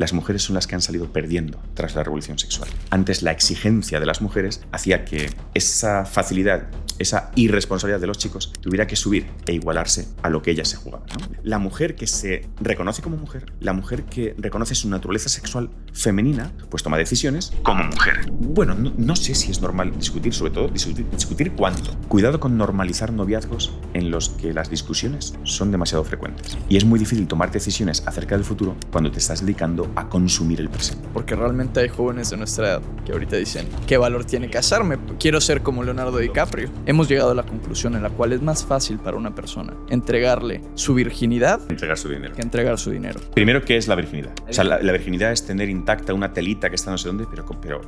las mujeres son las que han salido perdiendo tras la revolución sexual. Antes, la exigencia de las mujeres hacía que esa facilidad, esa irresponsabilidad de los chicos tuviera que subir e igualarse a lo que ellas se jugaban, ¿no? La mujer que se reconoce como mujer, la mujer que reconoce su naturaleza sexual femenina, pues toma decisiones como mujer. Bueno, no sé si es normal discutir, sobre todo discutir cuánto. Cuidado con normalizar noviazgos en los que las discusiones son demasiado frecuentes. Y es muy difícil tomar decisiones acerca del futuro cuando te estás dedicando a consumir el presente. Porque realmente hay jóvenes de nuestra edad que ahorita dicen, ¿qué valor tiene casarme? Quiero ser como Leonardo DiCaprio. Hemos llegado a la conclusión en la cual es más fácil para una persona entregarle su virginidad Entregar su dinero. que entregar su dinero. Primero, ¿qué es la virginidad? O sea, la virginidad es tener intacta una telita que está no sé dónde, pero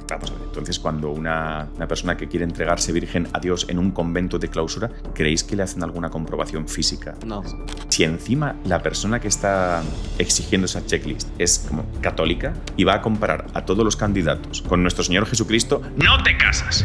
vamos a ver. Entonces, cuando una persona que quiere entregarse virgen a Dios en un convento de clausura, ¿creéis que le hacen alguna comprobación física? No. Si encima la persona que está exigiendo esa checklist es como católica y va a comparar a todos los candidatos con nuestro Señor Jesucristo, ¡no te casas!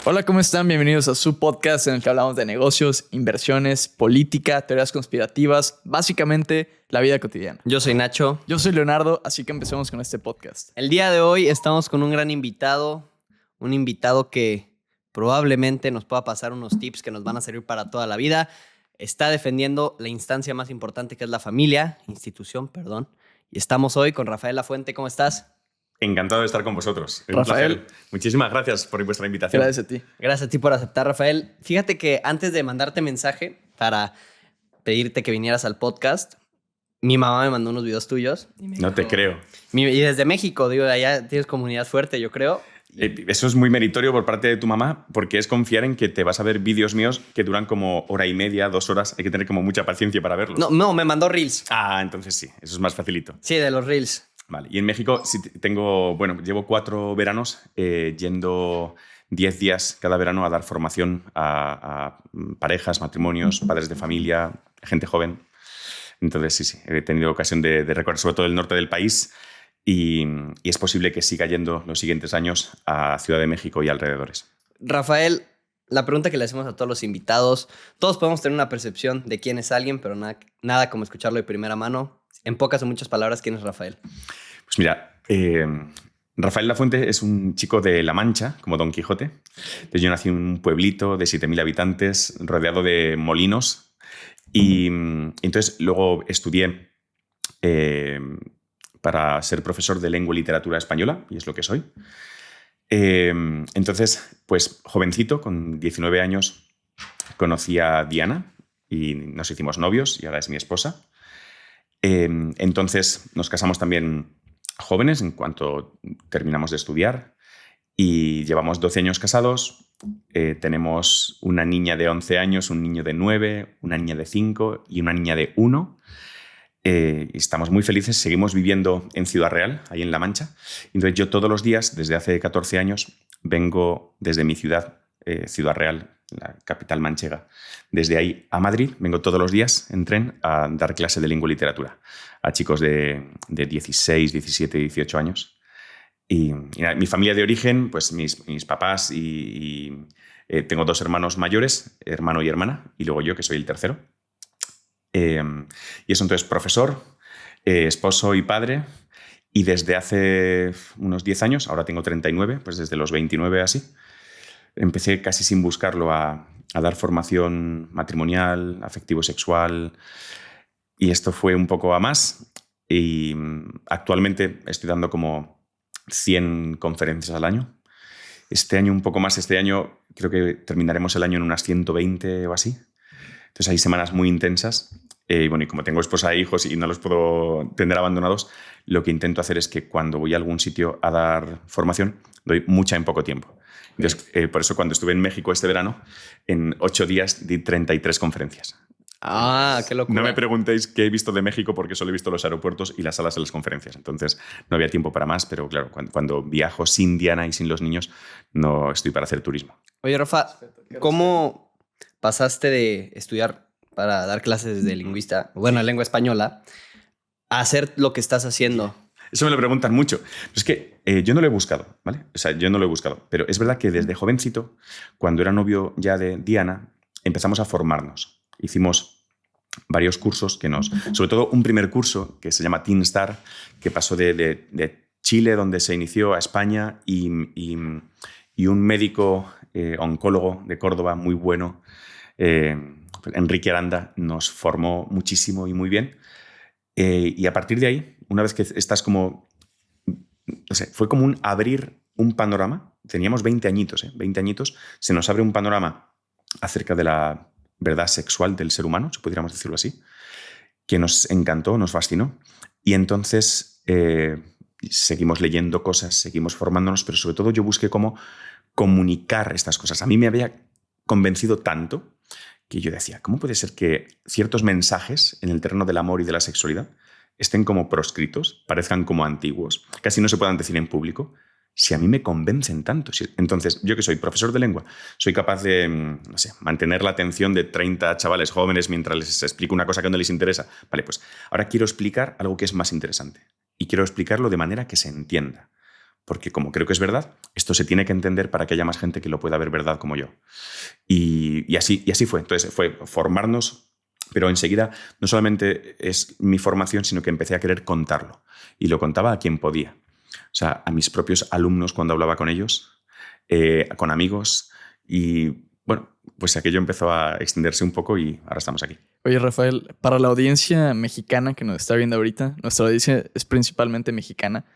Hola, ¿cómo están? Bienvenidos a su podcast en el que hablamos de negocios, inversiones, política, teorías conspirativas, básicamente la vida cotidiana. Yo soy Nacho. Yo soy Leonardo, así que empecemos con este podcast. El día de hoy estamos con un gran invitado, un invitado que probablemente nos pueda pasar unos tips que nos van a servir para toda la vida. Está defendiendo la instancia más importante que es la familia, institución. Y estamos hoy con Rafael Lafuente. ¿Cómo estás? Encantado de estar con vosotros. Es Rafael. un placer. Muchísimas gracias por vuestra invitación. Gracias a ti. Gracias a ti por aceptar, Rafael. Fíjate que antes de mandarte mensaje para pedirte que vinieras al podcast, mi mamá me mandó unos videos tuyos. No te creo. Y desde México, digo, allá tienes comunidad fuerte, yo creo. Eso es muy meritorio por parte de tu mamá, porque es confiar en que te vas a ver vídeos míos que duran como hora y media, 2 horas. Hay que tener como mucha paciencia para verlos. No, me mandó Reels. Ah, entonces sí, eso es más facilito. Sí, de los Reels. Vale, y en México sí llevo 4 veranos yendo 10 días cada verano a dar formación a parejas, matrimonios, padres de familia, gente joven. Entonces sí, he tenido ocasión de recorrer sobre todo el norte del país y es posible que siga yendo los siguientes años a Ciudad de México y alrededores. Rafael, la pregunta que le hacemos a todos los invitados, todos podemos tener una percepción de quién es alguien, pero nada como escucharlo de primera mano. En pocas o muchas palabras, ¿quién es Rafael? Pues mira, Rafael Lafuente es un chico de La Mancha, como Don Quijote. Entonces yo nací en un pueblito de 7.000 habitantes, rodeado de molinos. Y entonces luego estudié para ser profesor de lengua y literatura española, y es lo que soy. Entonces, pues jovencito, con 19 años, conocí a Diana y nos hicimos novios y ahora es mi esposa. Entonces nos casamos también jóvenes en cuanto terminamos de estudiar y llevamos 12 años casados. Tenemos una niña de 11 años, un niño de 9, una niña de 5 y una niña de 1. Estamos muy felices, seguimos viviendo en Ciudad Real, ahí en La Mancha. Entonces yo todos los días, desde hace 14 años, vengo desde mi ciudad, Ciudad Real, la capital manchega. Desde ahí a Madrid vengo todos los días en tren a dar clase de lengua y literatura a chicos de 16, 17, 18 años. Y nada, mi familia de origen, pues mis papás y tengo 2 hermanos mayores, hermano y hermana, y luego yo, que soy el tercero. Y eso, entonces, profesor, esposo y padre. Y desde hace unos 10 años, ahora tengo 39, pues desde los 29 así, empecé casi sin buscarlo a dar formación matrimonial, afectivo-sexual, y esto fue un poco a más. Y actualmente estoy dando como 100 conferencias al año. Este año un poco más, este año creo que terminaremos el año en unas 120 o así. Entonces hay semanas muy intensas. Y como tengo esposa e hijos y no los puedo tener abandonados, lo que intento hacer es que cuando voy a algún sitio a dar formación, doy mucha en poco tiempo. Entonces, por eso cuando estuve en México este verano, en 8 días di 33 conferencias. Ah, qué locura. No me preguntéis qué he visto de México porque solo he visto los aeropuertos y las salas de las conferencias. Entonces no había tiempo para más, pero claro, cuando viajo sin Diana y sin los niños, no estoy para hacer turismo. Oye, Rafa, ¿cómo pasaste de estudiar para dar clases de lengua española a hacer lo que estás haciendo? Eso me lo preguntan mucho. Pero es que yo no lo he buscado, ¿vale? O sea, yo no lo he buscado. Pero es verdad que desde jovencito, cuando era novio ya de Diana, empezamos a formarnos. Hicimos varios cursos que sobre todo un primer curso que se llama Teen Star, que pasó de Chile, donde se inició, a España, y un médico oncólogo de Córdoba muy bueno, Enrique Aranda, nos formó muchísimo y muy bien. Y a partir de ahí, una vez que estás como... No sé, fue como abrir un panorama. Teníamos 20 añitos, 20 añitos. Se nos abre un panorama acerca de la verdad sexual del ser humano, si pudiéramos decirlo así, que nos encantó, nos fascinó. Y entonces seguimos leyendo cosas, seguimos formándonos, pero sobre todo yo busqué cómo comunicar estas cosas. A mí me había convencido tanto que yo decía, ¿cómo puede ser que ciertos mensajes en el terreno del amor y de la sexualidad estén como proscritos, parezcan como antiguos, casi no se puedan decir en público, si a mí me convencen tanto? Entonces, yo que soy profesor de lengua, soy capaz de, no sé, mantener la atención de 30 chavales jóvenes mientras les explico una cosa que no les interesa. Vale, pues ahora quiero explicar algo que es más interesante y quiero explicarlo de manera que se entienda. Porque como creo que es verdad, esto se tiene que entender para que haya más gente que lo pueda ver verdad como yo. Y así fue. Entonces fue formarnos, pero enseguida no solamente es mi formación, sino que empecé a querer contarlo. Y lo contaba a quien podía. O sea, a mis propios alumnos cuando hablaba con ellos, con amigos. Y bueno, pues aquello empezó a extenderse un poco y ahora estamos aquí. Oye, Rafael, para la audiencia mexicana que nos está viendo ahorita, nuestra audiencia es principalmente mexicana.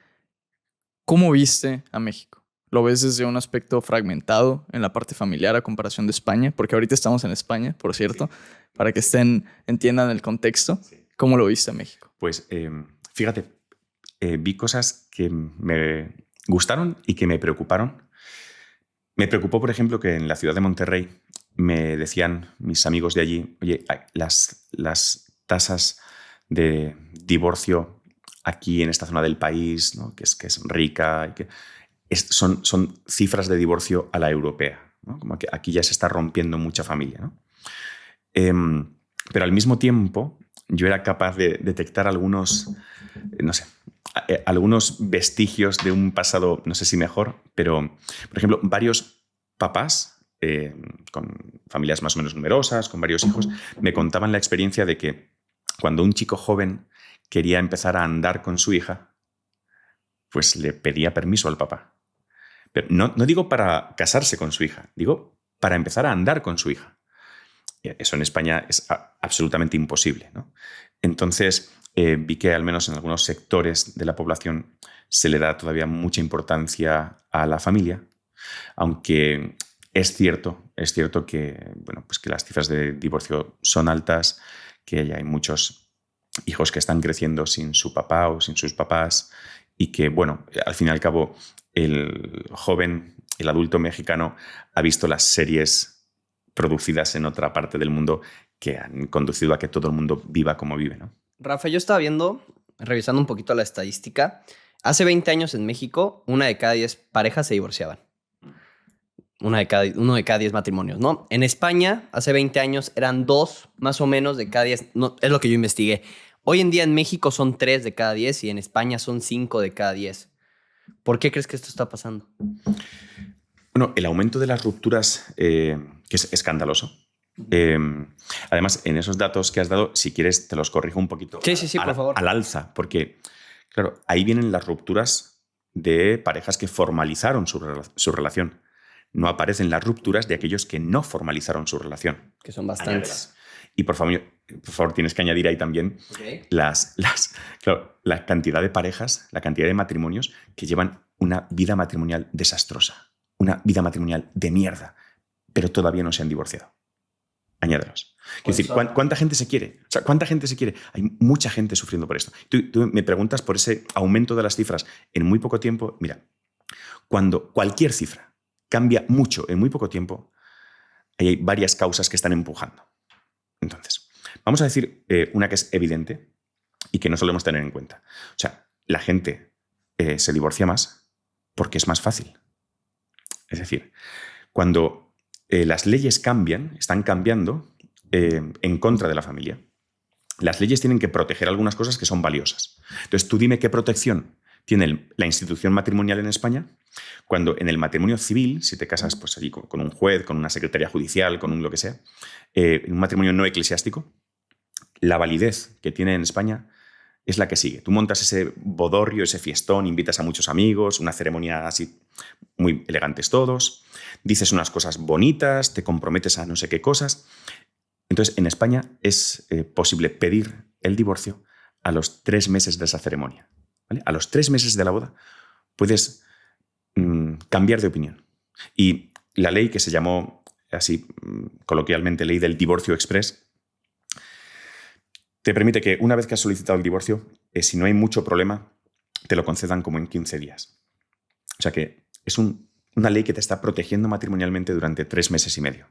¿Cómo viste a México? ¿Lo ves desde un aspecto fragmentado en la parte familiar a comparación de España? Porque ahorita estamos en España, por cierto, sí. Para que entiendan el contexto. Sí. ¿Cómo lo viste a México? Pues fíjate, vi cosas que me gustaron y que me preocuparon. Me preocupó, por ejemplo, que en la ciudad de Monterrey me decían mis amigos de allí, oye, las tasas de divorcio aquí en esta zona del país, ¿no? que es rica, y que son cifras de divorcio a la europea, ¿no? Como que aquí ya se está rompiendo mucha familia, ¿no? Pero al mismo tiempo yo era capaz de detectar algunos, no sé, algunos vestigios de un pasado, no sé si mejor, pero, por ejemplo, varios papás con familias más o menos numerosas, con varios hijos, me contaban la experiencia de que cuando un chico joven quería empezar a andar con su hija, pues le pedía permiso al papá. Pero no digo para casarse con su hija, digo para empezar a andar con su hija. Eso en España es absolutamente imposible, ¿no? Entonces vi que al menos en algunos sectores de la población se le da todavía mucha importancia a la familia, aunque es cierto que, bueno, pues que las cifras de divorcio son altas, que hay muchos hijos que están creciendo sin su papá o sin sus papás y que, bueno, al fin y al cabo el joven, el adulto mexicano ha visto las series producidas en otra parte del mundo que han conducido a que todo el mundo viva como vive, ¿no? Rafa, yo estaba revisando un poquito la estadística. Hace 20 años en México, 1 de cada 10 parejas se divorciaban. 1 de cada 10 matrimonios, ¿no? En España, hace 20 años, eran 2 más o menos de cada 10. No, es lo que yo investigué. Hoy en día en México son 3 de cada 10 y en España son 5 de cada 10. ¿Por qué crees que esto está pasando? Bueno, el aumento de las rupturas que es escandaloso. Además, en esos datos que has dado, si quieres, te los corrijo un poquito. Sí, por favor. Al alza, porque, claro, ahí vienen las rupturas de parejas que formalizaron su relación. No aparecen las rupturas de aquellos que no formalizaron su relación. Que son bastantes. Y por favor, tienes que añadir ahí también la cantidad de parejas, la cantidad de matrimonios que llevan una vida matrimonial desastrosa, una vida matrimonial de mierda, pero todavía no se han divorciado. Añádelos. Es decir, ¿cuánta gente se quiere? O sea, ¿cuánta gente se quiere? Hay mucha gente sufriendo por esto. Tú me preguntas por ese aumento de las cifras en muy poco tiempo. Mira, cuando cualquier cifra cambia mucho en muy poco tiempo, hay varias causas que están empujando. Entonces, vamos a decir una que es evidente y que no solemos tener en cuenta. O sea, la gente se divorcia más porque es más fácil. Es decir, cuando las leyes están cambiando en contra de la familia, las leyes tienen que proteger algunas cosas que son valiosas. Entonces, tú dime qué protección tiene la institución matrimonial en España, cuando en el matrimonio civil, si te casas pues, allí con un juez, con una secretaría judicial, con un lo que sea, en un matrimonio no eclesiástico, la validez que tiene en España es la que sigue. Tú montas ese bodorrio, ese fiestón, invitas a muchos amigos, una ceremonia así muy elegantes todos, dices unas cosas bonitas, te comprometes a no sé qué cosas. Entonces, en España es posible pedir el divorcio a los 3 meses de esa ceremonia. ¿Vale? A los 3 meses de la boda puedes cambiar de opinión. Y la ley que se llamó así coloquialmente ley del divorcio express te permite que una vez que has solicitado el divorcio, si no hay mucho problema, te lo concedan como en 15 días. O sea que es una ley que te está protegiendo matrimonialmente durante 3 meses y medio.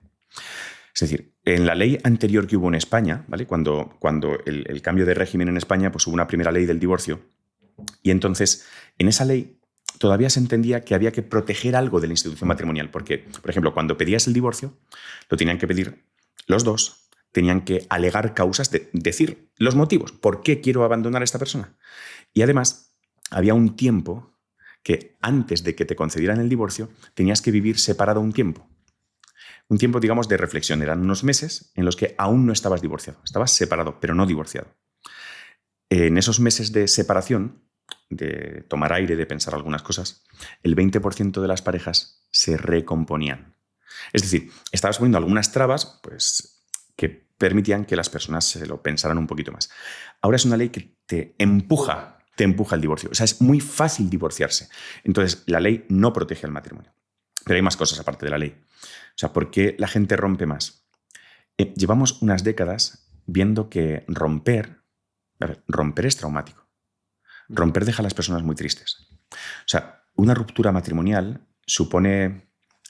Es decir, en la ley anterior que hubo en España, ¿vale? Cuando el cambio de régimen en España, pues hubo una primera ley del divorcio. Y entonces, en esa ley todavía se entendía que había que proteger algo de la institución matrimonial. Porque, por ejemplo, cuando pedías el divorcio, lo tenían que pedir los dos, tenían que alegar causas, decir los motivos. ¿Por qué quiero abandonar a esta persona? Y además, había un tiempo que antes de que te concedieran el divorcio, tenías que vivir separado un tiempo. Un tiempo, digamos, de reflexión. Eran unos meses en los que aún no estabas divorciado. Estabas separado, pero no divorciado. En esos meses de separación, de tomar aire, de pensar algunas cosas, el 20% de las parejas se recomponían. Es decir, estabas poniendo algunas trabas pues, que permitían que las personas se lo pensaran un poquito más. Ahora es una ley que te empuja el divorcio. O sea, es muy fácil divorciarse. Entonces, la ley no protege al matrimonio. Pero hay más cosas aparte de la ley. O sea, ¿por qué la gente rompe más? Llevamos unas décadas viendo que romper es traumático. Romper deja a las personas muy tristes. O sea, una ruptura matrimonial supone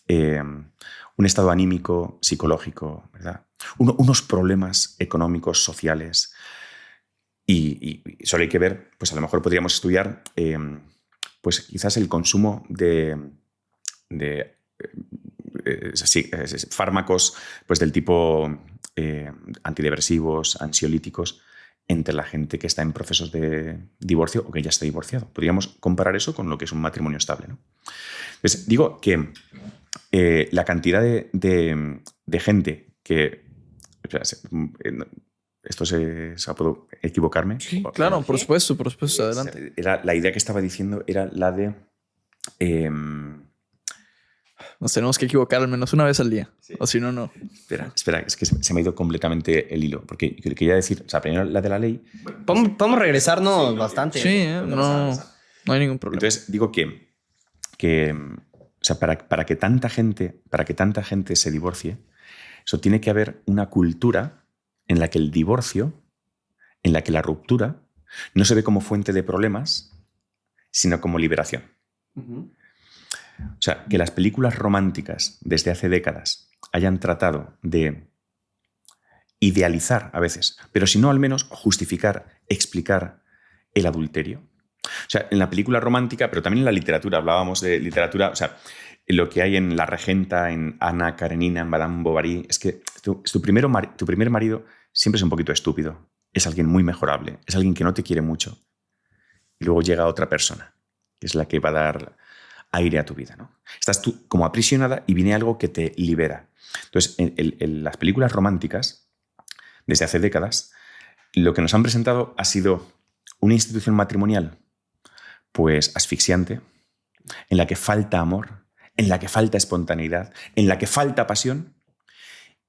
un estado anímico, psicológico, ¿verdad? Unos problemas económicos, sociales. Y solo hay que ver, pues a lo mejor podríamos estudiar pues quizás el consumo de fármacos pues del tipo antidepresivos, ansiolíticos, entre la gente que está en procesos de divorcio o que ya está divorciado. Podríamos comparar eso con lo que es un matrimonio estable, ¿no? Entonces, digo que la cantidad de gente que... ¿Esto puedo equivocarme? Sí, claro, por supuesto, adelante. La idea que estaba diciendo era la de... Nos tenemos que equivocar al menos una vez al día. Sí. O si no, no. Espera, es que se me ha ido completamente el hilo. Porque quería decir, o sea, primero la de la ley. Podemos regresarnos bastante. Sí, no hay ningún problema. Entonces, digo que o sea, para que tanta gente se divorcie, eso tiene que haber una cultura en la que el divorcio, en la que la ruptura, no se ve como fuente de problemas, sino como liberación. Uh-huh. O sea, que las películas románticas desde hace décadas hayan tratado de idealizar a veces, pero si no al menos justificar, explicar el adulterio. O sea, en la película romántica, pero también en la literatura, hablábamos de literatura, o sea, lo que hay en La Regenta, en Ana Karenina, en Madame Bovary, es que tu primer marido siempre es un poquito estúpido, es alguien muy mejorable, es alguien que no te quiere mucho. Y luego llega otra persona, que es la que va a dar aire a tu vida, ¿no? Estás tú como aprisionada y viene algo que te libera. Entonces, en las películas románticas, desde hace décadas, lo que nos han presentado ha sido una institución matrimonial pues asfixiante, en la que falta amor, en la que falta espontaneidad, en la que falta pasión.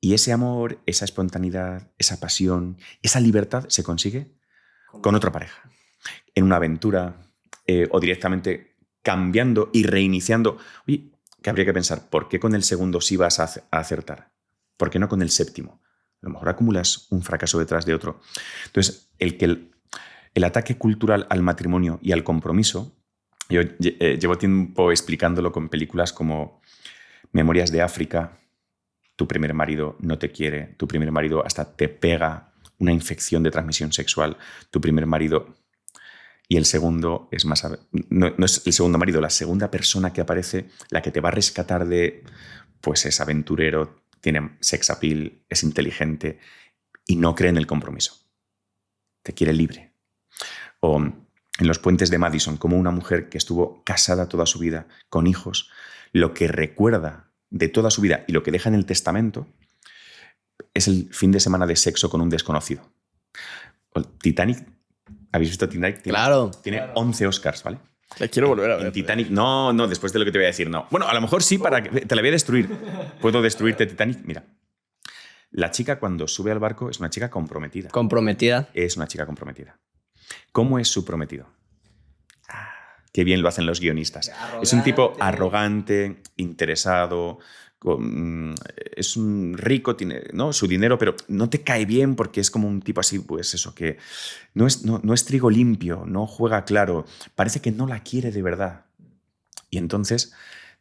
Y ese amor, esa espontaneidad, esa pasión, esa libertad se consigue con otra pareja, en una aventura o directamente cambiando y reiniciando. Oye, que habría que pensar, ¿por qué con el segundo sí vas a acertar? ¿Por qué no con el séptimo? A lo mejor acumulas un fracaso detrás de otro. Entonces, el ataque cultural al matrimonio y al compromiso, yo llevo tiempo explicándolo con películas como Memorias de África. Tu primer marido no te quiere, tu primer marido hasta te pega una infección de transmisión sexual, tu primer marido... Y el segundo es más... No es el segundo marido, la segunda persona que aparece, la que te va a rescatar de... Pues es aventurero, tiene sex appeal, es inteligente y no cree en el compromiso. Te quiere libre. O en los puentes de Madison, como una mujer que estuvo casada toda su vida, con hijos, lo que recuerda de toda su vida y lo que deja en el testamento es el fin de semana de sexo con un desconocido. Titanic, ¿habéis visto Titanic? Tiene 11 Oscars, ¿vale? La quiero volver a ver. En Titanic, no, después de lo que te voy a decir, no. Bueno, a lo mejor sí, para que te la voy a destruir. ¿Puedo destruirte Titanic? Mira, la chica cuando sube al barco es una chica comprometida. Comprometida. Es una chica comprometida. ¿Cómo es su prometido? Qué bien lo hacen los guionistas. Es un tipo arrogante, interesado, es un rico, tiene, ¿no?, su dinero, pero no te cae bien porque es como un tipo así, pues eso, que no es trigo limpio, no juega claro, parece que no la quiere de verdad. Y entonces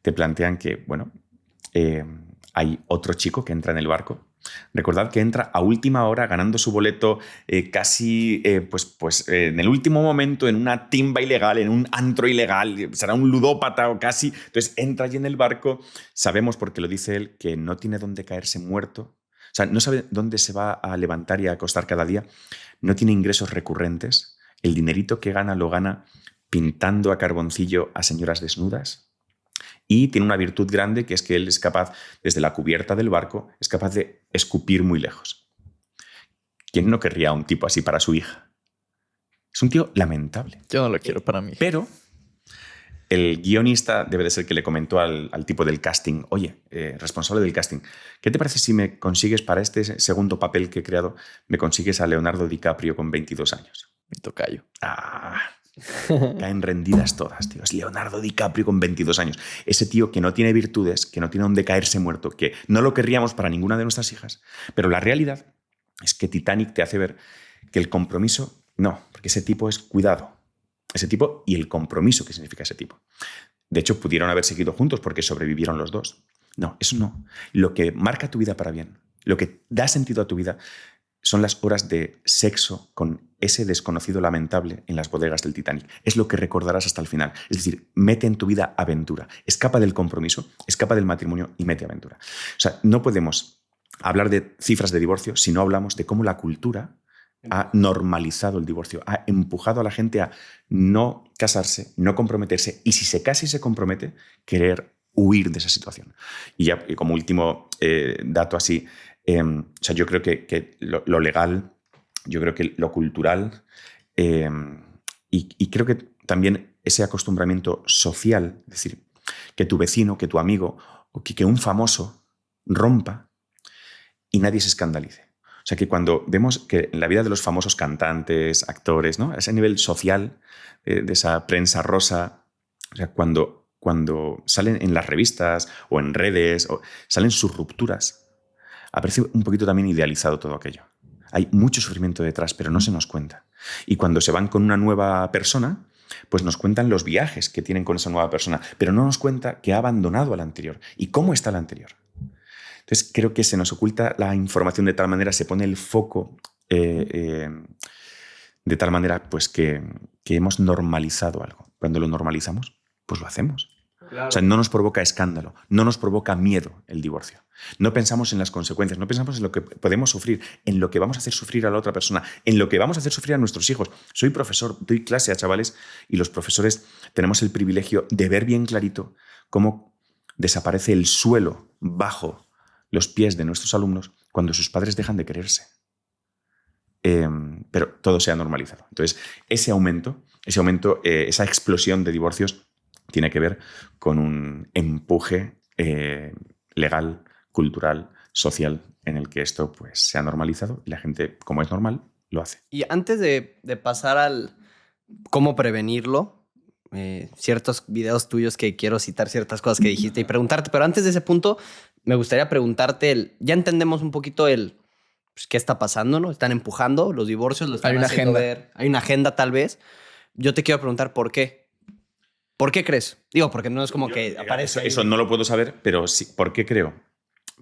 te plantean que, bueno, hay otro chico que entra en el barco. Recordad que entra a última hora ganando su boleto casi en el último momento en una timba ilegal, en un antro ilegal, será un ludópata o casi. Entonces entra allí en el barco, sabemos porque lo dice él que no tiene dónde caerse muerto, o sea, no sabe dónde se va a levantar y a acostar cada día, no tiene ingresos recurrentes, el dinerito que gana lo gana pintando a carboncillo a señoras desnudas. Y tiene una virtud grande que es que él es capaz, desde la cubierta del barco, es capaz de escupir muy lejos. ¿Quién no querría a un tipo así para su hija? Es un tío lamentable. Yo no lo quiero para mí. Pero el guionista debe de ser que le comentó al tipo del casting, oye, responsable del casting, ¿qué te parece si me consigues para este segundo papel que he creado, me consigues a Leonardo DiCaprio con 22 años? Mi tocayo. Caen rendidas todas, tío. Es Leonardo DiCaprio con 22 años. Ese tío que no tiene virtudes, que no tiene donde caerse muerto, que no lo querríamos para ninguna de nuestras hijas. Pero la realidad es que Titanic te hace ver que el compromiso, no, porque ese tipo es cuidado. Ese tipo y el compromiso que significa ese tipo. De hecho, pudieron haber seguido juntos porque sobrevivieron los dos. No, eso no. Lo que marca tu vida para bien, lo que da sentido a tu vida, son las horas de sexo con ese desconocido lamentable en las bodegas del Titanic. Es lo que recordarás hasta el final. Es decir, mete en tu vida aventura. Escapa del compromiso, escapa del matrimonio y mete aventura. O sea, no podemos hablar de cifras de divorcio si no hablamos de cómo la cultura ha normalizado el divorcio, ha empujado a la gente a no casarse, no comprometerse y si se casa y se compromete, querer huir de esa situación. Y ya como último dato así, o sea, yo creo que lo legal, yo creo que lo cultural y creo que también ese acostumbramiento social, es decir, que tu vecino, que tu amigo o que un famoso rompa y nadie se escandalice. O sea, que cuando vemos que en la vida de los famosos cantantes, actores, ¿no?, a ese nivel social, de esa prensa rosa, o sea, cuando salen en las revistas o en redes, o salen sus rupturas, aparece un poquito también idealizado todo aquello. Hay mucho sufrimiento detrás, pero no se nos cuenta. Y cuando se van con una nueva persona, pues nos cuentan los viajes que tienen con esa nueva persona, pero no nos cuenta que ha abandonado al anterior y cómo está el anterior. Entonces creo que se nos oculta la información de tal manera, se pone el foco de tal manera pues que hemos normalizado algo. Cuando lo normalizamos, pues lo hacemos. Claro. O sea, no nos provoca escándalo, no nos provoca miedo el divorcio. No pensamos en las consecuencias, no pensamos en lo que podemos sufrir, en lo que vamos a hacer sufrir a la otra persona, en lo que vamos a hacer sufrir a nuestros hijos. Soy profesor, doy clase a chavales y los profesores tenemos el privilegio de ver bien clarito cómo desaparece el suelo bajo los pies de nuestros alumnos cuando sus padres dejan de quererse. Pero todo se ha normalizado. Entonces, ese aumento, esa explosión de divorcios tiene que ver con un empuje legal, cultural, social, en el que esto pues, se ha normalizado y la gente, como es normal, lo hace. Y antes de pasar al cómo prevenirlo, ciertos videos tuyos que quiero citar ciertas cosas que dijiste y preguntarte, pero antes de ese punto me gustaría preguntarte, ya entendemos un poquito pues, qué está pasando, ¿no? Están empujando los divorcios, lo están haciendo ver. Hay una agenda tal vez. Yo te quiero preguntar por qué. ¿Por qué crees? Digo, porque no es como que aparece... Eso no lo puedo saber, pero sí. ¿Por qué creo?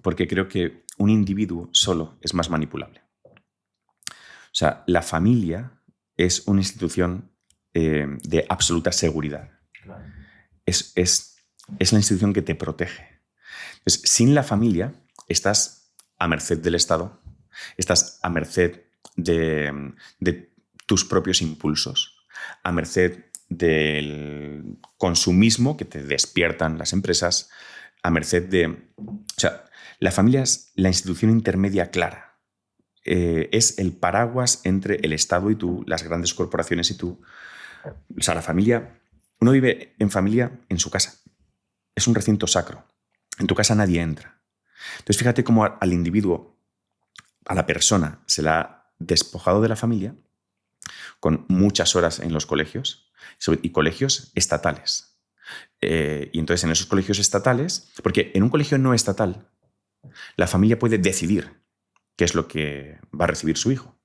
Porque creo que un individuo solo es más manipulable. O sea, la familia es una institución de absoluta seguridad. Claro. Es la institución que te protege. Entonces, sin la familia estás a merced del Estado, estás a merced de tus propios impulsos, a merced del consumismo que te despiertan las empresas, a merced de... O sea, la familia es la institución intermedia clara. Es el paraguas entre el Estado y tú, las grandes corporaciones y tú. O sea, la familia... Uno vive en familia en su casa. Es un recinto sacro. En tu casa nadie entra. Entonces, fíjate cómo al individuo, a la persona, se la ha despojado de la familia con muchas horas en los colegios y colegios estatales. Y entonces en esos colegios estatales, porque en un colegio no estatal, la familia puede decidir qué es lo que va a recibir su hijo.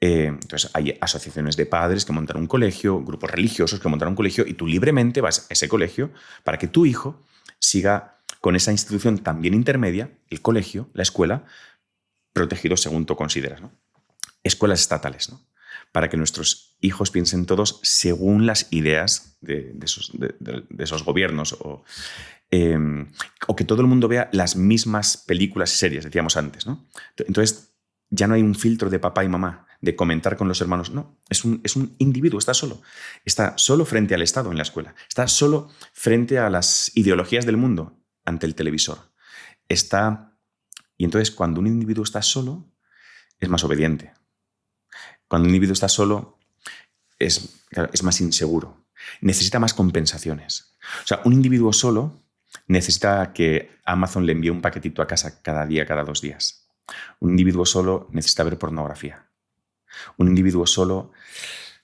Entonces hay asociaciones de padres que montan un colegio, grupos religiosos que montan un colegio y tú libremente vas a ese colegio para que tu hijo siga con esa institución también intermedia, el colegio, la escuela, protegido según tú consideras, ¿no? Escuelas estatales, ¿no? Para que nuestros hijos piensen todos según las ideas de esos gobiernos o que todo el mundo vea las mismas películas y series, decíamos antes, ¿no? Entonces ya no hay un filtro de papá y mamá, de comentar con los hermanos. No, es un individuo, está solo frente al Estado en la escuela, está solo frente a las ideologías del mundo ante el televisor. Y entonces cuando un individuo está solo, es más obediente. Cuando un individuo está solo, es más inseguro. Necesita más compensaciones. O sea, un individuo solo necesita que Amazon le envíe un paquetito a casa cada día, cada 2 días. Un individuo solo necesita ver pornografía. Un individuo solo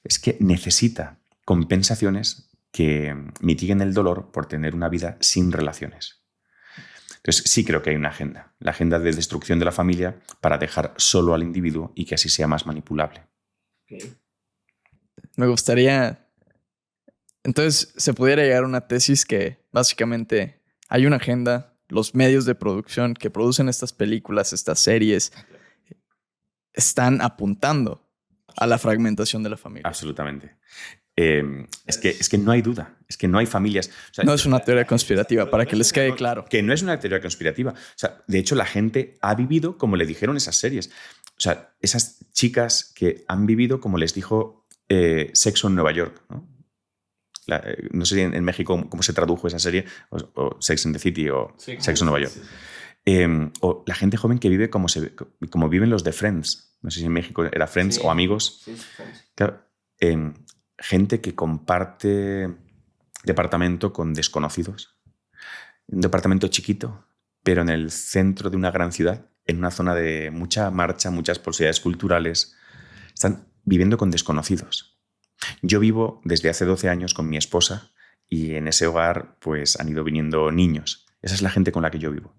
es que necesita compensaciones que mitiguen el dolor por tener una vida sin relaciones. Entonces sí creo que hay una agenda. La agenda de destrucción de la familia para dejar solo al individuo y que así sea más manipulable. Okay. Me gustaría... Entonces, se pudiera llegar a una tesis que básicamente hay una agenda, los medios de producción que producen estas películas, estas series, están apuntando a la fragmentación de la familia. Absolutamente. Es que no hay duda, es que no hay familias. O sea, no es una teoría conspirativa, para que les quede claro. Que no es una teoría conspirativa. O sea, de hecho, la gente ha vivido como le dijeron esas series. O sea, esas chicas que han vivido como les dijo Sexo en Nueva York, ¿no? No sé en México cómo se tradujo esa serie, o Sex and the City, o sí, Sexo en Nueva York. Sí. O la gente joven que vive como viven los de Friends. No sé si en México era Friends o Amigos. Sí, claro, gente que comparte departamento con desconocidos. Un departamento chiquito, pero en el centro de una gran ciudad, en una zona de mucha marcha, muchas posibilidades culturales. Están viviendo con desconocidos. Yo vivo desde hace 12 años con mi esposa y en ese hogar pues han ido viniendo niños. Esa es la gente con la que yo vivo.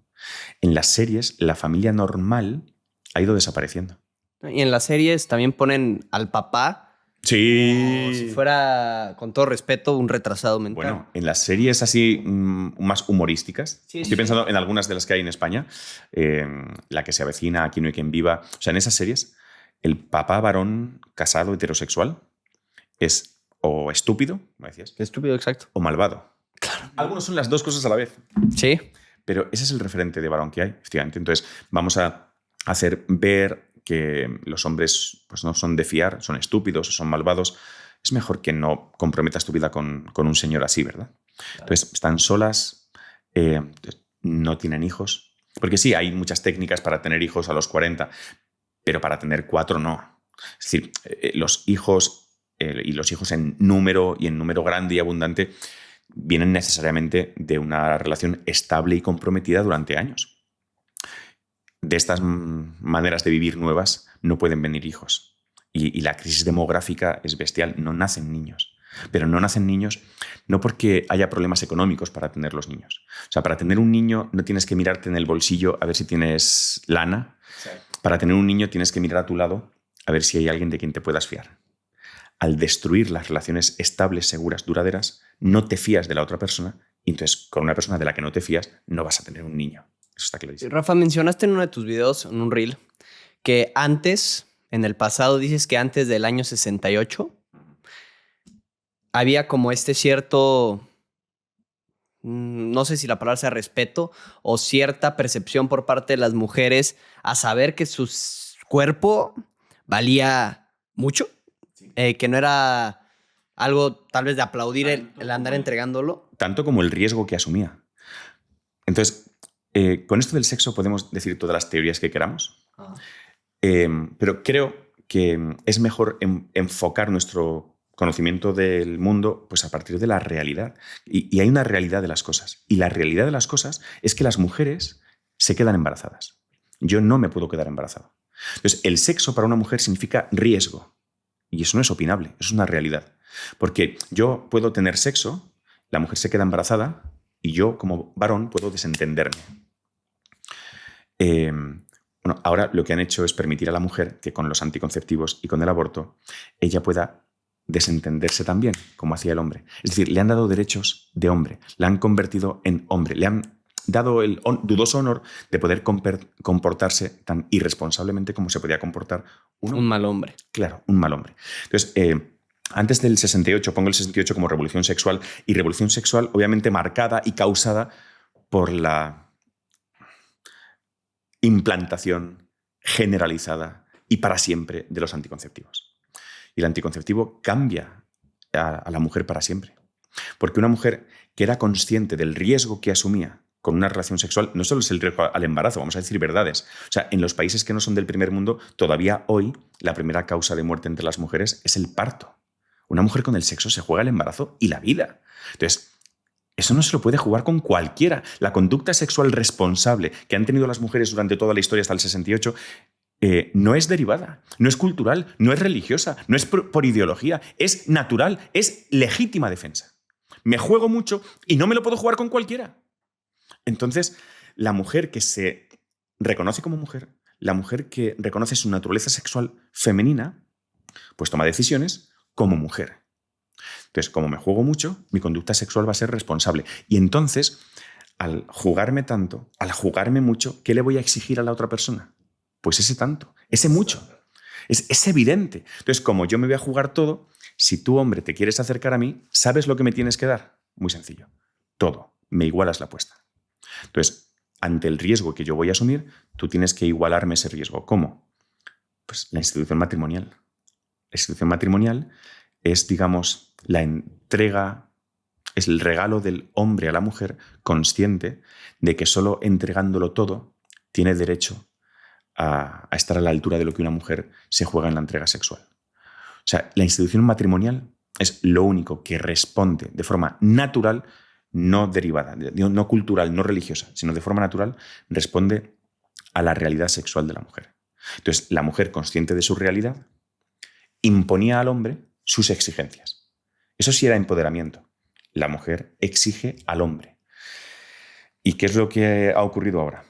En las series, la familia normal ha ido desapareciendo. Y en las series también ponen al papá sí, como si fuera, con todo respeto, un retrasado mental. Bueno, en las series así más humorísticas, estoy pensando en algunas de las que hay en España, La que se avecina, Aquí no hay quien viva. O sea, en esas series, el papá varón casado heterosexual es o estúpido, ¿me decías? Estúpido, exacto. O malvado. Claro. Algunos son las dos cosas a la vez. Sí. Pero ese es el referente de varón que hay, efectivamente. Entonces, vamos a hacer ver que los hombres pues, no son de fiar, son estúpidos o son malvados. Es mejor que no comprometas tu vida con un señor así, ¿verdad? Claro. Entonces, están solas, no tienen hijos. Porque sí, hay muchas técnicas para tener hijos a los 40, pero para tener 4 no. Es decir, los hijos y los hijos en número y en número grande y abundante vienen necesariamente de una relación estable y comprometida durante años. De estas maneras de vivir nuevas no pueden venir hijos. Y la crisis demográfica es bestial. No nacen niños. Pero no nacen niños no porque haya problemas económicos para tener los niños. O sea, para tener un niño no tienes que mirarte en el bolsillo a ver si tienes lana. Sí. Para tener un niño tienes que mirar a tu lado a ver si hay alguien de quien te puedas fiar. Al destruir las relaciones estables, seguras, duraderas, no te fías de la otra persona y entonces con una persona de la que no te fías no vas a tener un niño. Eso está clarísimo. Rafa, mencionaste en uno de tus videos, en un reel, que antes, en el pasado, dices que antes del año 68, había como este cierto, no sé si la palabra sea respeto, o cierta percepción por parte de las mujeres a saber que su cuerpo valía mucho. Que no era algo tal vez de aplaudir el andar entregándolo. Tanto como el riesgo que asumía. Entonces, con esto del sexo podemos decir todas las teorías que queramos, pero creo que es mejor enfocar nuestro conocimiento del mundo pues a partir de la realidad. Y hay una realidad de las cosas. Y la realidad de las cosas es que las mujeres se quedan embarazadas. Yo no me puedo quedar embarazado. Entonces, el sexo para una mujer significa riesgo. Y eso no es opinable, eso es una realidad. Porque yo puedo tener sexo, la mujer se queda embarazada y yo, como varón, puedo desentenderme. Bueno, ahora lo que han hecho es permitir a la mujer que con los anticonceptivos y con el aborto ella pueda desentenderse también, como hacía el hombre. Es decir, le han dado derechos de hombre, la han convertido en hombre, le han dado el dudoso honor de poder comportarse tan irresponsablemente como se podía comportar un mal hombre. Claro, un mal hombre. Entonces, antes del 68, pongo el 68 como revolución sexual, y revolución sexual obviamente marcada y causada por la implantación generalizada y para siempre de los anticonceptivos. Y el anticonceptivo cambia a la mujer para siempre. Porque una mujer que era consciente del riesgo que asumía con una relación sexual, no solo es el riesgo al embarazo, vamos a decir verdades. O sea, en los países que no son del primer mundo, todavía hoy la primera causa de muerte entre las mujeres es el parto. Una mujer con el sexo se juega el embarazo y la vida. Entonces, eso no se lo puede jugar con cualquiera. La conducta sexual responsable que han tenido las mujeres durante toda la historia hasta el 68 no es derivada, no es cultural, no es religiosa, no es por ideología, es natural, es legítima defensa. Me juego mucho y no me lo puedo jugar con cualquiera. Entonces, la mujer que se reconoce como mujer, la mujer que reconoce su naturaleza sexual femenina, pues toma decisiones como mujer. Entonces, como me juego mucho, mi conducta sexual va a ser responsable. Y entonces, al jugarme tanto, al jugarme mucho, ¿qué le voy a exigir a la otra persona? Pues ese tanto, ese mucho. Es evidente. Entonces, como yo me voy a jugar todo, si tú, hombre, te quieres acercar a mí, ¿sabes lo que me tienes que dar? Muy sencillo. Todo. Me igualas la apuesta. Entonces, ante el riesgo que yo voy a asumir, tú tienes que igualarme ese riesgo. ¿Cómo? Pues la institución matrimonial. La institución matrimonial es, digamos, la entrega, es el regalo del hombre a la mujer consciente de que solo entregándolo todo tiene derecho a estar a la altura de lo que una mujer se juega en la entrega sexual. O sea, la institución matrimonial es lo único que responde de forma natural, no derivada, no cultural, no religiosa, sino de forma natural, responde a la realidad sexual de la mujer. Entonces, la mujer, consciente de su realidad, imponía al hombre sus exigencias. Eso sí era empoderamiento. La mujer exige al hombre. ¿Y qué es lo que ha ocurrido ahora?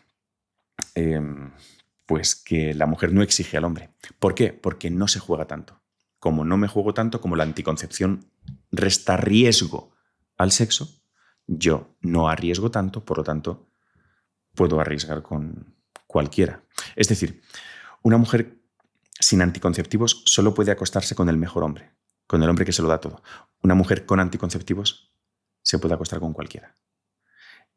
Pues que la mujer no exige al hombre. ¿Por qué? Porque no se juega tanto. Como no me juego tanto, como la anticoncepción resta riesgo al sexo, yo no arriesgo tanto, por lo tanto, puedo arriesgar con cualquiera. Es decir, una mujer sin anticonceptivos solo puede acostarse con el mejor hombre, con el hombre que se lo da todo. Una mujer con anticonceptivos se puede acostar con cualquiera.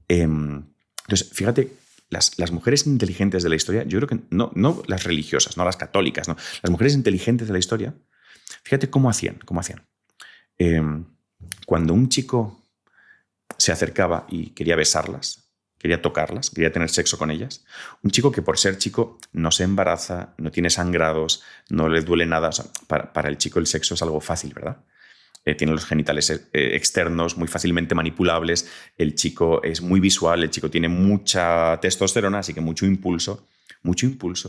Entonces, fíjate, las mujeres inteligentes de la historia, yo creo que no las religiosas, no las católicas, no, las mujeres inteligentes de la historia, fíjate cómo hacían. Cuando un chico se acercaba y quería besarlas, quería tocarlas, quería tener sexo con ellas, un chico que por ser chico no se embaraza, no tiene sangrados, no le duele nada, o sea, para el chico el sexo es algo fácil, ¿verdad? Tiene los genitales externos muy fácilmente manipulables, el chico es muy visual, el chico tiene mucha testosterona, así que mucho impulso,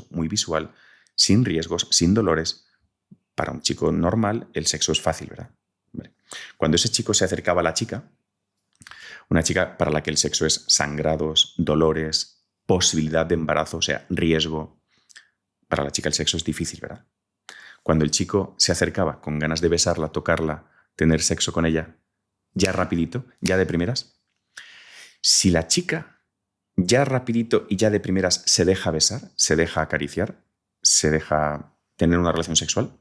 muy visual, sin riesgos, sin dolores. Para un chico normal el sexo es fácil, ¿verdad? Cuando ese chico se acercaba a la chica, una chica para la que el sexo es sangrados, dolores, posibilidad de embarazo, o sea, riesgo, para la chica el sexo es difícil, ¿verdad? Cuando el chico se acercaba con ganas de besarla, tocarla, tener sexo con ella, ya rapidito, ya de primeras, si la chica ya rapidito y ya de primeras se deja besar, se deja acariciar, se deja tener una relación sexual,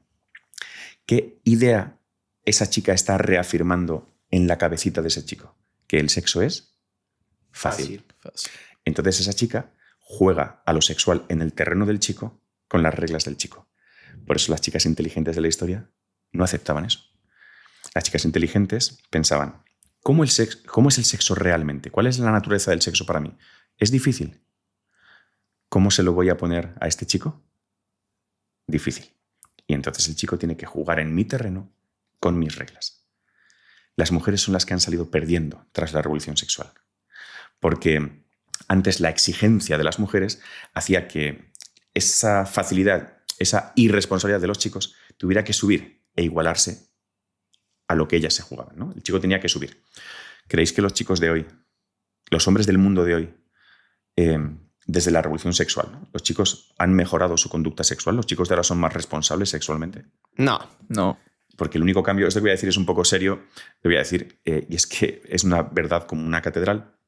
¿qué idea esa chica está reafirmando en la cabecita de ese chico? Que el sexo es fácil. Entonces esa chica juega a lo sexual en el terreno del chico con las reglas del chico. Por eso las chicas inteligentes de la historia no aceptaban eso. Las chicas inteligentes pensaban, ¿cómo es el sexo realmente? ¿Cuál es la naturaleza del sexo para mí? ¿Es difícil? ¿Cómo se lo voy a poner a este chico? Difícil. Y entonces el chico tiene que jugar en mi terreno con mis reglas. Las mujeres son las que han salido perdiendo tras la revolución sexual. Porque antes la exigencia de las mujeres hacía que esa facilidad, esa irresponsabilidad de los chicos tuviera que subir e igualarse a lo que ellas se jugaban, ¿no? El chico tenía que subir. ¿Creéis que los chicos de hoy, los hombres del mundo de hoy, desde la revolución sexual, ¿no? Los chicos han mejorado su conducta sexual? ¿Los chicos de ahora son más responsables sexualmente? No. Porque el único cambio, esto que voy a decir es un poco serio, lo voy a decir, y es que es una verdad como una catedral.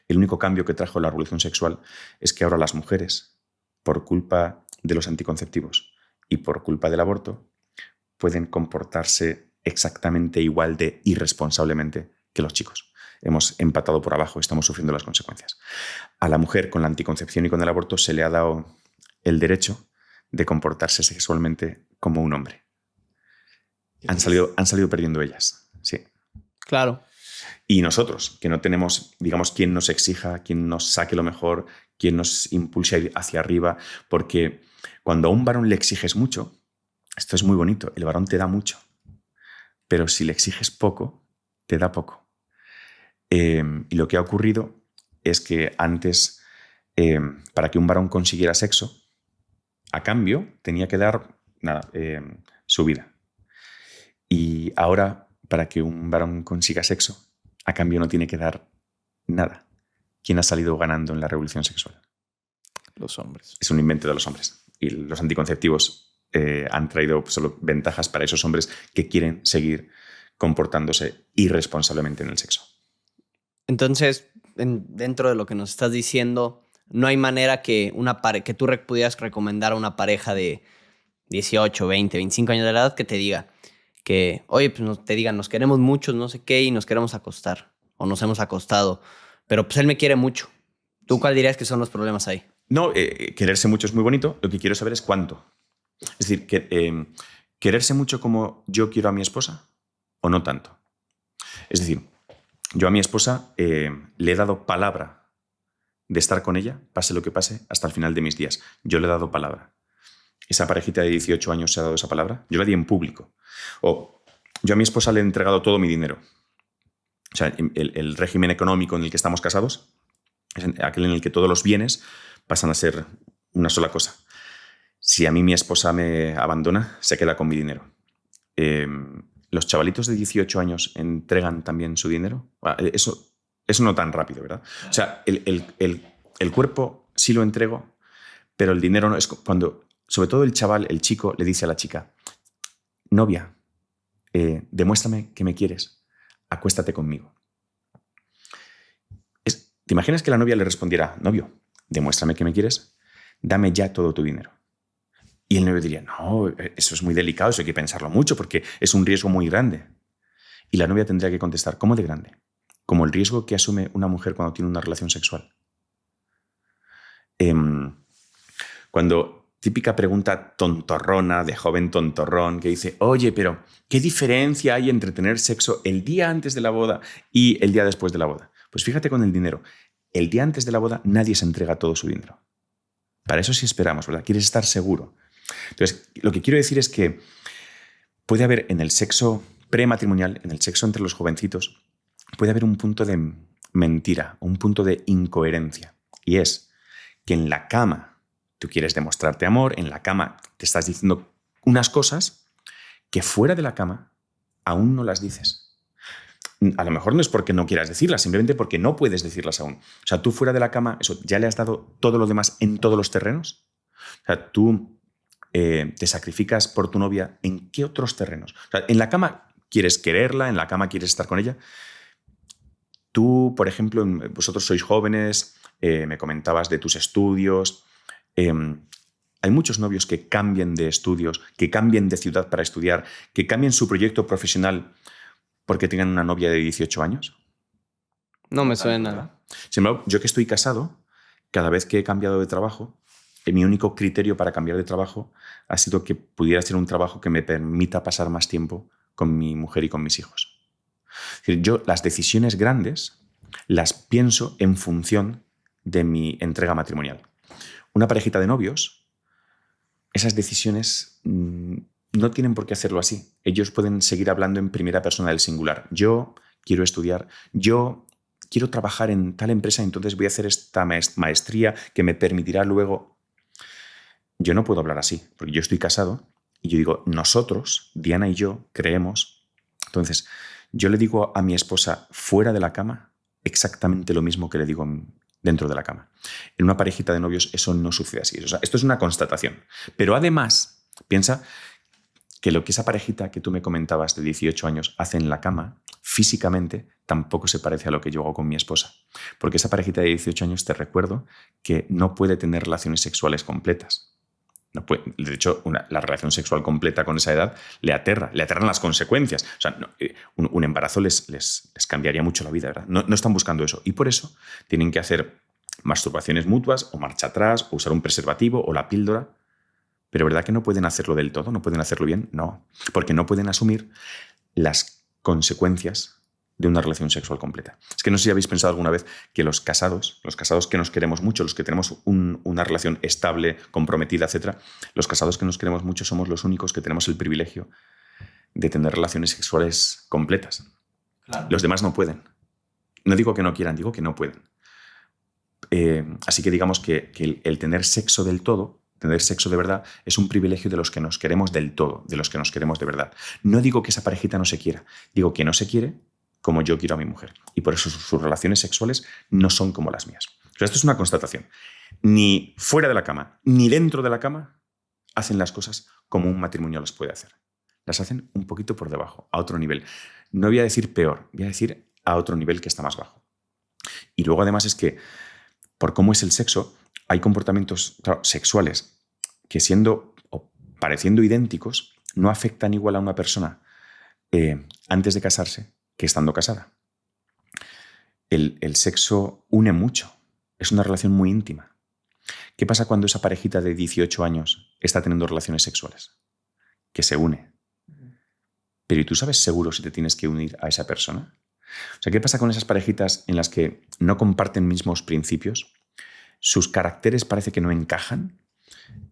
El único cambio que trajo la revolución sexual es que ahora las mujeres, por culpa de los anticonceptivos y por culpa del aborto, pueden comportarse exactamente igual de irresponsablemente que los chicos. Hemos empatado por abajo, estamos sufriendo las consecuencias. A la mujer con la anticoncepción y con el aborto se le ha dado el derecho de comportarse sexualmente como un hombre. Han salido perdiendo ellas, sí. Claro. Y nosotros, que no tenemos, digamos, quien nos exija, quien nos saque lo mejor, quien nos impulse hacia arriba, porque cuando a un varón le exiges mucho, esto es muy bonito, el varón te da mucho, pero si le exiges poco, te da poco. Y lo que ha ocurrido es que antes, para que un varón consiguiera sexo, a cambio tenía que dar su vida. Y ahora, para que un varón consiga sexo, a cambio no tiene que dar nada. ¿Quién ha salido ganando en la revolución sexual? Los hombres. Es un invento de los hombres. Y los anticonceptivos han traído solo ventajas para esos hombres que quieren seguir comportándose irresponsablemente en el sexo. Entonces, dentro de lo que nos estás diciendo, no hay manera que que tú pudieras recomendar a una pareja de 18, 20, 25 años de edad que te diga que, oye, pues te digan, nos queremos mucho, no sé qué, y nos queremos acostar, o nos hemos acostado, pero pues él me quiere mucho. ¿Tú cuál dirías que son los problemas ahí? No, quererse mucho es muy bonito. Lo que quiero saber es cuánto. Es decir, quererse mucho como yo quiero a mi esposa o no tanto. Es decir, yo a mi esposa le he dado palabra de estar con ella, pase lo que pase, hasta el final de mis días. Yo le he dado palabra. Esa parejita de 18 años se ha dado esa palabra. Yo la di en público. O yo a mi esposa le he entregado todo mi dinero. O sea, el régimen económico en el que estamos casados es aquel en el que todos los bienes pasan a ser una sola cosa. Si a mí mi esposa me abandona, se queda con mi dinero. ¿Los chavalitos de 18 años entregan también su dinero? Eso no tan rápido, ¿verdad? O sea, el cuerpo sí lo entrego, pero el dinero no. Es cuando, sobre todo el chaval, el chico, le dice a la chica, novia, demuéstrame que me quieres, acuéstate conmigo. ¿Te imaginas que la novia le respondiera, novio, demuéstrame que me quieres, dame ya todo tu dinero? Y el novio diría, no, eso es muy delicado, eso hay que pensarlo mucho porque es un riesgo muy grande. Y la novia tendría que contestar, ¿cómo de grande? Como el riesgo que asume una mujer cuando tiene una relación sexual. Típica pregunta tontorrona, de joven tontorrón, que dice, oye, pero ¿qué diferencia hay entre tener sexo el día antes de la boda y el día después de la boda? Pues fíjate con el dinero. El día antes de la boda nadie se entrega todo su dinero. Para eso sí esperamos, ¿verdad? Quieres estar seguro. Entonces, lo que quiero decir es que puede haber en el sexo prematrimonial, en el sexo entre los jovencitos, puede haber un punto de mentira, un punto de incoherencia. Y es que en la cama tú quieres demostrarte amor, en la cama te estás diciendo unas cosas que fuera de la cama aún no las dices. A lo mejor no es porque no quieras decirlas, simplemente porque no puedes decirlas aún. O sea, tú fuera de la cama, eso, ¿ya le has dado todo lo demás en todos los terrenos? O sea, tú te sacrificas por tu novia, ¿en qué otros terrenos? O sea, en la cama quieres quererla, en la cama quieres estar con ella. Tú, por ejemplo, vosotros sois jóvenes, me comentabas de tus estudios. Hay muchos novios que cambian de estudios, que cambian de ciudad para estudiar, que cambian su proyecto profesional porque tengan una novia de 18 años. No me suena. Sin embargo, yo que estoy casado, cada vez que he cambiado de trabajo, mi único criterio para cambiar de trabajo ha sido que pudiera ser un trabajo que me permita pasar más tiempo con mi mujer y con mis hijos. Es decir, yo las decisiones grandes las pienso en función de mi entrega matrimonial. Una parejita de novios, esas decisiones no tienen por qué hacerlo así. Ellos pueden seguir hablando en primera persona del singular. Yo quiero estudiar, yo quiero trabajar en tal empresa, entonces voy a hacer esta maestría que me permitirá luego... Yo no puedo hablar así, porque yo estoy casado y yo digo, nosotros, Diana y yo, creemos. Entonces, yo le digo a mi esposa fuera de la cama exactamente lo mismo que le digo dentro de la cama. En una parejita de novios eso no sucede así. O sea, esto es una constatación. Pero además, piensa que lo que esa parejita que tú me comentabas de 18 años hace en la cama, físicamente, tampoco se parece a lo que yo hago con mi esposa. Porque esa parejita de 18 años, te recuerdo, que no puede tener relaciones sexuales completas. No puede, de hecho, la relación sexual completa con esa edad le aterran las consecuencias. O sea, un embarazo les cambiaría mucho la vida, ¿verdad? No están buscando eso. Y por eso tienen que hacer masturbaciones mutuas o marcha atrás o usar un preservativo o la píldora. Pero ¿verdad que no pueden hacerlo del todo? ¿No pueden hacerlo bien? No, porque no pueden asumir las consecuencias de una relación sexual completa. Es que no sé si habéis pensado alguna vez que los casados que nos queremos mucho, los que tenemos una relación estable, comprometida, etc., los casados que nos queremos mucho somos los únicos que tenemos el privilegio de tener relaciones sexuales completas. Claro. Los demás no pueden. No digo que no quieran, digo que no pueden. Así que digamos que el tener sexo del todo, tener sexo de verdad, es un privilegio de los que nos queremos del todo, de los que nos queremos de verdad. No digo que esa parejita no se quiera, digo que no se quiere como yo quiero a mi mujer. Y por eso sus relaciones sexuales no son como las mías. Pero esto es una constatación. Ni fuera de la cama, ni dentro de la cama hacen las cosas como un matrimonio las puede hacer. Las hacen un poquito por debajo, a otro nivel. No voy a decir peor, voy a decir a otro nivel que está más bajo. Y luego además es que, por cómo es el sexo, hay comportamientos sexuales que siendo o pareciendo idénticos no afectan igual a una persona antes de casarse que estando casada. El sexo une mucho, es una relación muy íntima. ¿Qué pasa cuando esa parejita de 18 años está teniendo relaciones sexuales? Que se une. Pero ¿y tú sabes seguro si te tienes que unir a esa persona? O sea, ¿qué pasa con esas parejitas en las que no comparten mismos principios? Sus caracteres parece que no encajan.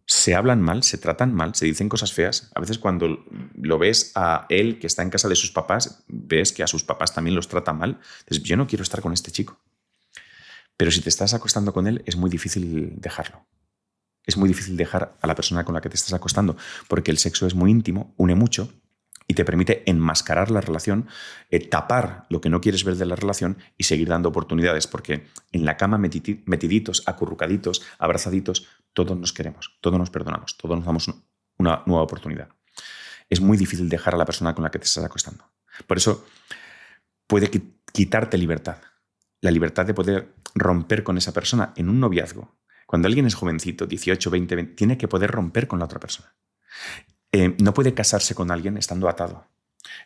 Se hablan mal, se tratan mal, se dicen cosas feas. A veces cuando lo ves a él que está en casa de sus papás, ves que a sus papás también los trata mal. Entonces, yo no quiero estar con este chico. Pero si te estás acostando con él, es muy difícil dejarlo. Es muy difícil dejar a la persona con la que te estás acostando, porque el sexo es muy íntimo, une mucho y te permite enmascarar la relación, tapar lo que no quieres ver de la relación y seguir dando oportunidades, porque en la cama metiditos, acurrucaditos, abrazaditos, todos nos queremos, todos nos perdonamos, todos nos damos una nueva oportunidad. Es muy difícil dejar a la persona con la que te estás acostando. Por eso puede quitarte libertad, la libertad de poder romper con esa persona en un noviazgo. Cuando alguien es jovencito, 18, 20, tiene que poder romper con la otra persona. No puede casarse con alguien estando atado.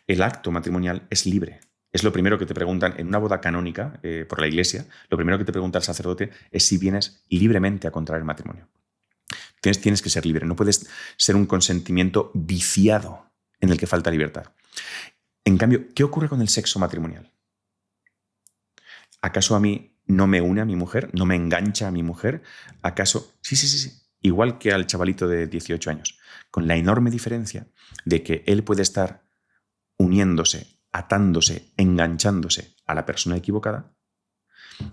El acto matrimonial es libre. Es lo primero que te preguntan en una boda canónica por la iglesia. Lo primero que te pregunta el sacerdote es si vienes libremente a contraer matrimonio. Tienes que ser libre. No puedes ser un consentimiento viciado en el que falta libertad. En cambio, ¿qué ocurre con el sexo matrimonial? ¿Acaso a mí no me une a mi mujer? ¿No me engancha a mi mujer? ¿Acaso? Sí. Igual que al chavalito de 18 años, con la enorme diferencia de que él puede estar uniéndose, atándose, enganchándose a la persona equivocada,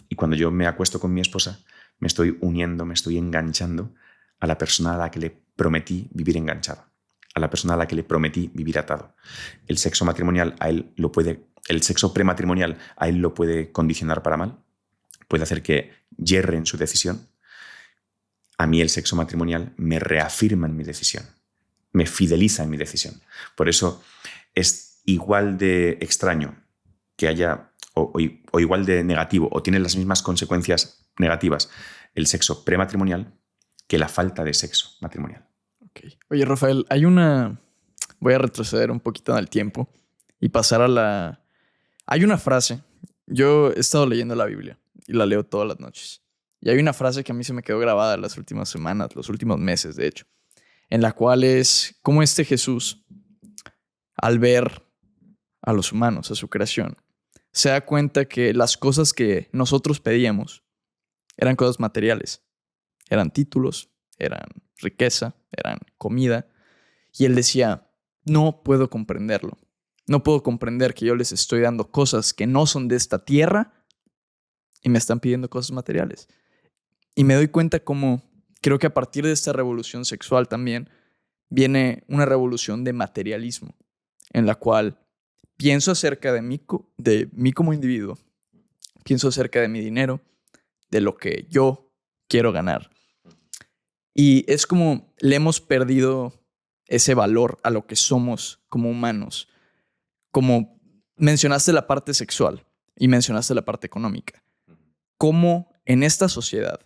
y cuando yo me acuesto con mi esposa, me estoy uniendo, me estoy enganchando a la persona a la que le prometí vivir enganchado, a la persona a la que le prometí vivir atado. El sexo matrimonial el sexo prematrimonial a él lo puede condicionar para mal, puede hacer que yerre en su decisión. A mí el sexo matrimonial me reafirma en mi decisión, me fideliza en mi decisión. Por eso es igual de extraño que haya, o igual de negativo, o tiene las mismas consecuencias negativas el sexo prematrimonial que la falta de sexo matrimonial. Okay. Oye, Rafael, voy a retroceder un poquito en el tiempo y pasar Hay una frase, yo he estado leyendo la Biblia y la leo todas las noches. Y hay una frase que a mí se me quedó grabada las últimas semanas, los últimos meses, de hecho, en la cual es cómo Jesús, al ver a los humanos, a su creación, se da cuenta que las cosas que nosotros pedíamos eran cosas materiales. Eran títulos, eran riqueza, eran comida. Y él decía, no puedo comprenderlo. No puedo comprender que yo les estoy dando cosas que no son de esta tierra y me están pidiendo cosas materiales. Y me doy cuenta como creo que a partir de esta revolución sexual también viene una revolución de materialismo en la cual pienso acerca de mí como individuo, pienso acerca de mi dinero, de lo que yo quiero ganar. Y es como le hemos perdido ese valor a lo que somos como humanos. Como mencionaste la parte sexual y mencionaste la parte económica. Cómo en esta sociedad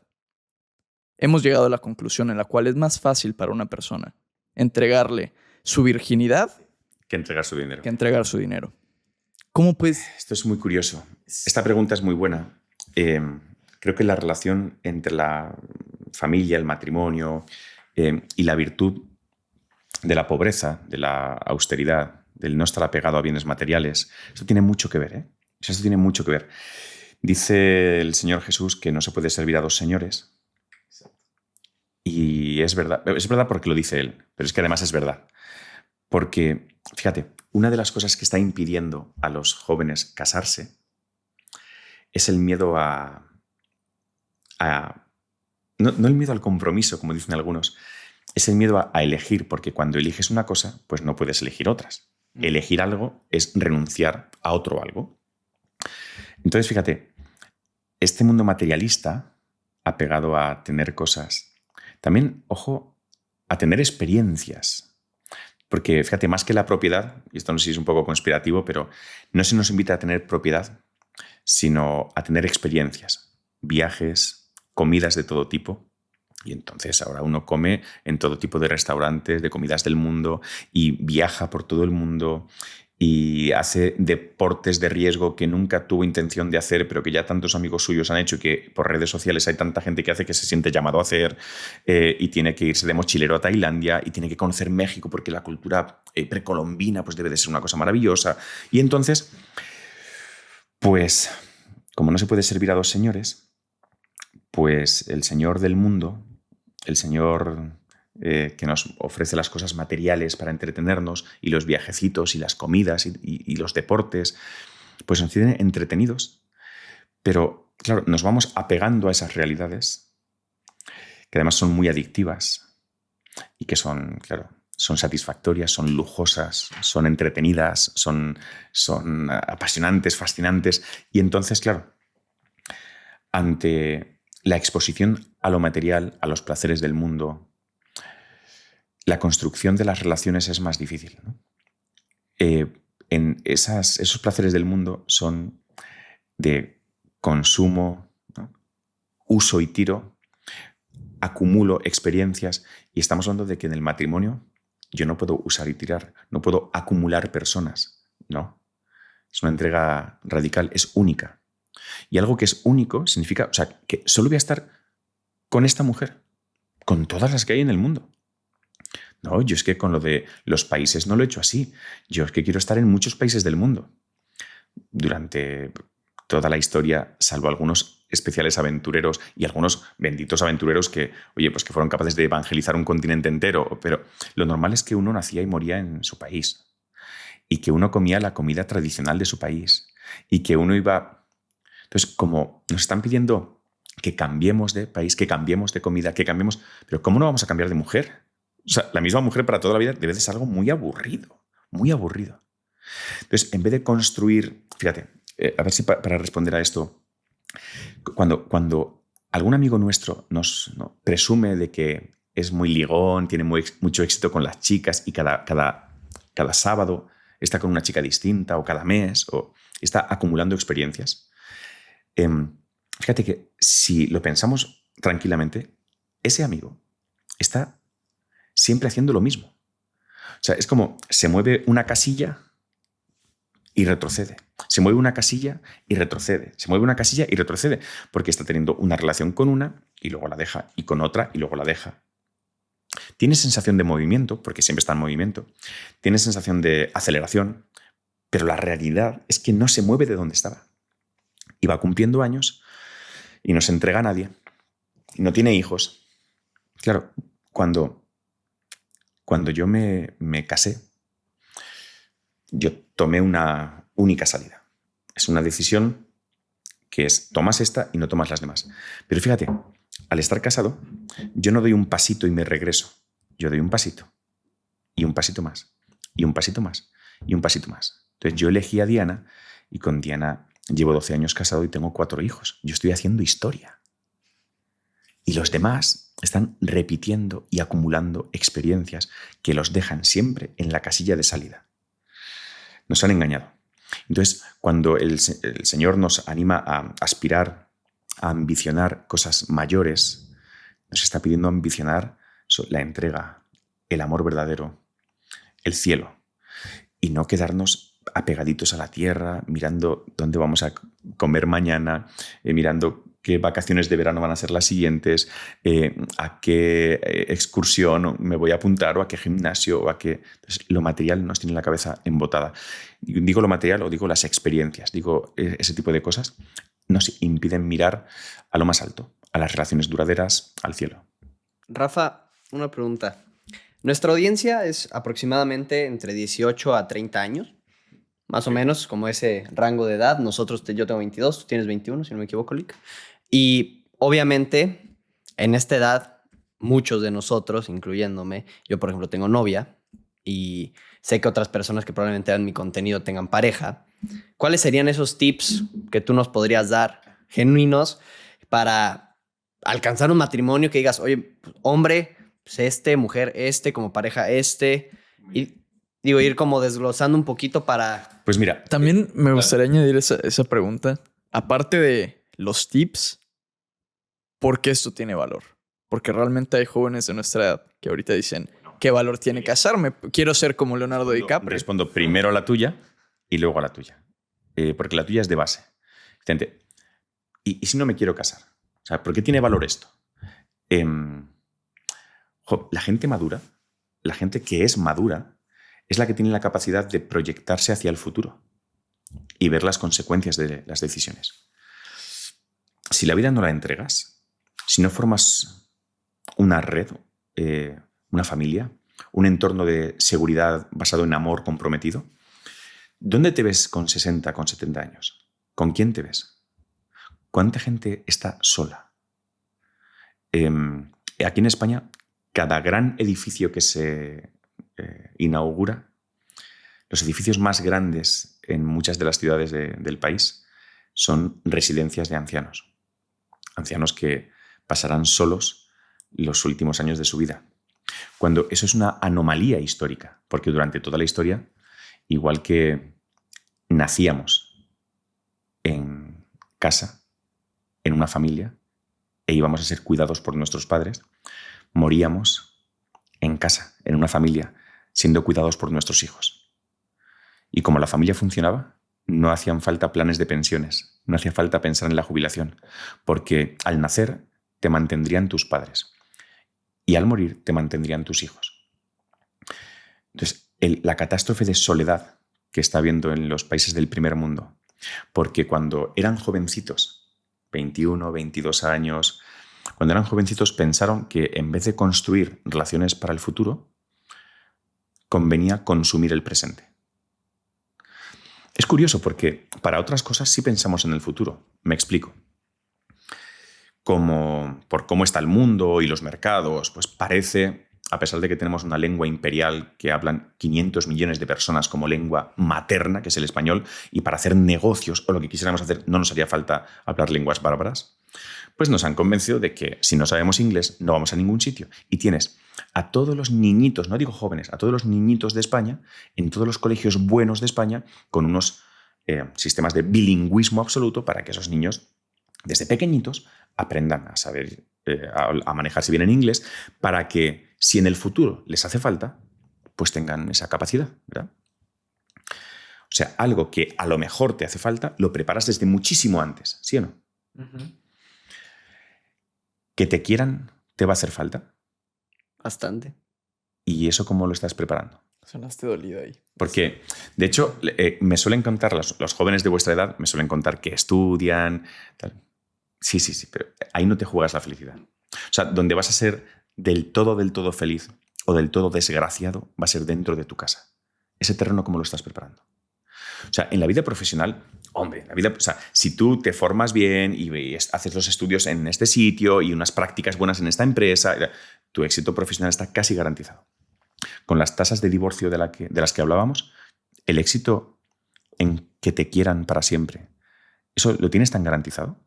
hemos llegado a la conclusión en la cual es más fácil para una persona entregarle su virginidad Que entregar su dinero. que entregar su dinero. ¿Cómo pues? Esto es muy curioso. Esta pregunta es muy buena. Creo que la relación entre la familia, el matrimonio y la virtud de la pobreza, de la austeridad, del no estar apegado a bienes materiales, eso tiene mucho que ver, ¿eh? Eso tiene mucho que ver. Dice el Señor Jesús que no se puede servir a dos señores. Y es verdad porque lo dice Él, pero es que además es verdad. Porque, fíjate, una de las cosas que está impidiendo a los jóvenes casarse es el miedo no el miedo al compromiso, como dicen algunos, es el miedo a elegir, porque cuando eliges una cosa, pues no puedes elegir otras. Elegir algo es renunciar a otro algo. Entonces, fíjate, este mundo materialista, apegado a tener cosas, también, ojo, a tener experiencias. Porque, fíjate, más que la propiedad, y esto no sé si es un poco conspirativo, pero no se nos invita a tener propiedad, sino a tener experiencias, viajes, comidas de todo tipo. Y entonces ahora uno come en todo tipo de restaurantes, de comidas del mundo, y viaja por todo el mundo y hace deportes de riesgo que nunca tuvo intención de hacer, pero que ya tantos amigos suyos han hecho y que por redes sociales hay tanta gente que hace que se siente llamado a hacer, y tiene que irse de mochilero a Tailandia y tiene que conocer México porque la cultura precolombina pues debe de ser una cosa maravillosa. Y entonces, pues, como no se puede servir a dos señores, pues el Señor del mundo, el Señor que nos ofrece las cosas materiales para entretenernos y los viajecitos y las comidas y los deportes, pues nos tienen entretenidos. Pero, claro, nos vamos apegando a esas realidades que además son muy adictivas y que son, claro, son satisfactorias, son lujosas, son entretenidas, son apasionantes, fascinantes. Y entonces, claro, ante la exposición a lo material, a los placeres del mundo, la construcción de las relaciones es más difícil, ¿no? Esos placeres del mundo son de consumo, ¿no? Uso y tiro, acumulo experiencias, y estamos hablando de que en el matrimonio yo no puedo usar y tirar, no puedo acumular personas, no. Es una entrega radical, es única. Y algo que es único significa, o sea, que solo voy a estar con esta mujer, con todas las que hay en el mundo. No, yo es que con lo de los países no lo he hecho así. Yo es que quiero estar en muchos países del mundo. Durante toda la historia, salvo algunos especiales aventureros y algunos benditos aventureros que, oye, pues que fueron capaces de evangelizar un continente entero, pero lo normal es que uno nacía y moría en su país y que uno comía la comida tradicional de su país y que uno iba... Entonces, como nos están pidiendo que cambiemos de país, que cambiemos de comida, que cambiemos... Pero ¿cómo no vamos a cambiar de mujer? O sea, la misma mujer para toda la vida debe de ser algo muy aburrido, muy aburrido. Entonces, en vez de construir... Fíjate, a ver si para responder a esto, cuando algún amigo nuestro nos presume de que es muy ligón, tiene mucho éxito con las chicas y cada sábado está con una chica distinta o cada mes o está acumulando experiencias, fíjate que si lo pensamos tranquilamente, ese amigo está siempre haciendo lo mismo. O sea, es como se mueve una casilla y retrocede. Se mueve una casilla y retrocede. Se mueve una casilla y retrocede. Porque está teniendo una relación con una y luego la deja. Y con otra y luego la deja. Tiene sensación de movimiento, porque siempre está en movimiento. Tiene sensación de aceleración, pero la realidad es que no se mueve de donde estaba. Y va cumpliendo años y no se entrega a nadie. Y no tiene hijos. Claro, cuando yo me casé, yo tomé una única salida. Es una decisión que es tomas esta y no tomas las demás. Pero fíjate, al estar casado, yo no doy un pasito y me regreso. Yo doy un pasito y un pasito más y un pasito más y un pasito más. Entonces yo elegí a Diana y con Diana llevo 12 años casado y tengo 4 hijos. Yo estoy haciendo historia. Y los demás están repitiendo y acumulando experiencias que los dejan siempre en la casilla de salida. Nos han engañado. Entonces, cuando el Señor nos anima a aspirar, a ambicionar cosas mayores, nos está pidiendo ambicionar la entrega, el amor verdadero, el cielo, y no quedarnos apegaditos a la tierra, mirando dónde vamos a comer mañana, mirando qué vacaciones de verano van a ser las siguientes, a qué excursión me voy a apuntar o a qué gimnasio o a qué... Entonces, lo material nos tiene la cabeza embotada. Digo lo material o digo las experiencias, digo ese tipo de cosas nos impiden mirar a lo más alto, a las relaciones duraderas, al cielo. Rafa, una pregunta. Nuestra audiencia es aproximadamente entre 18 a 30 años, más o menos como ese rango de edad. Yo tengo 22, tú tienes 21, si no me equivoco, Lick. Y obviamente, en esta edad, muchos de nosotros, incluyéndome, yo por ejemplo tengo novia y sé que otras personas que probablemente vean mi contenido tengan pareja. ¿Cuáles serían esos tips que tú nos podrías dar, genuinos, para alcanzar un matrimonio que digas, oye, hombre, pues mujer, como pareja, y digo, ir como desglosando un poquito para... Pues mira... También me gustaría añadir esa pregunta. Aparte de los tips, ¿por qué esto tiene valor? Porque realmente hay jóvenes de nuestra edad que ahorita dicen, ¿qué valor tiene casarme? Quiero ser como Leonardo DiCaprio. Respondo primero a la tuya y luego a la tuya. Porque la tuya es de base. Gente, ¿y si no me quiero casar? O sea, ¿por qué tiene valor esto? La gente madura, la gente que es madura, es la que tiene la capacidad de proyectarse hacia el futuro y ver las consecuencias de las decisiones. Si la vida no la entregas, si no formas una red, una familia, un entorno de seguridad basado en amor comprometido, ¿dónde te ves con 60, con 70 años? ¿Con quién te ves? ¿Cuánta gente está sola? Aquí en España, cada gran edificio que se inaugura, los edificios más grandes en muchas de las ciudades del país son residencias de ancianos. Ancianos que pasarán solos los últimos años de su vida. Cuando eso es una anomalía histórica, porque durante toda la historia, igual que nacíamos en casa, en una familia, e íbamos a ser cuidados por nuestros padres, moríamos en casa, en una familia, siendo cuidados por nuestros hijos. Y como la familia funcionaba, no hacían falta planes de pensiones, no hacía falta pensar en la jubilación, porque al nacer te mantendrían tus padres y al morir te mantendrían tus hijos. Entonces, la catástrofe de soledad que está habiendo en los países del primer mundo, porque cuando eran jovencitos, 21, 22 años, cuando eran jovencitos pensaron que en vez de construir relaciones para el futuro, convenía consumir el presente. Es curioso porque para otras cosas sí pensamos en el futuro. Me explico. Como por cómo está el mundo y los mercados, pues parece, a pesar de que tenemos una lengua imperial que hablan 500 millones de personas como lengua materna, que es el español, y para hacer negocios o lo que quisiéramos hacer no nos haría falta hablar lenguas bárbaras, pues nos han convencido de que si no sabemos inglés no vamos a ningún sitio. Y tienes a todos los niñitos, no digo jóvenes, a todos los niñitos de España, en todos los colegios buenos de España, con unos sistemas de bilingüismo absoluto para que esos niños, desde pequeñitos, aprendan a saber, a manejarse bien en inglés, para que si en el futuro les hace falta, pues tengan esa capacidad, ¿verdad? O sea, algo que a lo mejor te hace falta, lo preparas desde muchísimo antes, ¿sí o no? Uh-huh. Que te quieran te va a hacer falta. Bastante. ¿Y eso cómo lo estás preparando? Sonaste dolido ahí. Porque, de hecho, me suelen contar, los jóvenes de vuestra edad me suelen contar que estudian. Tal. Sí, pero ahí no te juegas la felicidad. O sea, donde vas a ser del todo feliz o del todo desgraciado va a ser dentro de tu casa. Ese terreno, ¿cómo lo estás preparando? O sea, en la vida profesional, hombre, o sea, si tú te formas bien y haces los estudios en este sitio y unas prácticas buenas en esta empresa, tu éxito profesional está casi garantizado. Con las tasas de divorcio de las que hablábamos, el éxito en que te quieran para siempre, ¿eso lo tienes tan garantizado?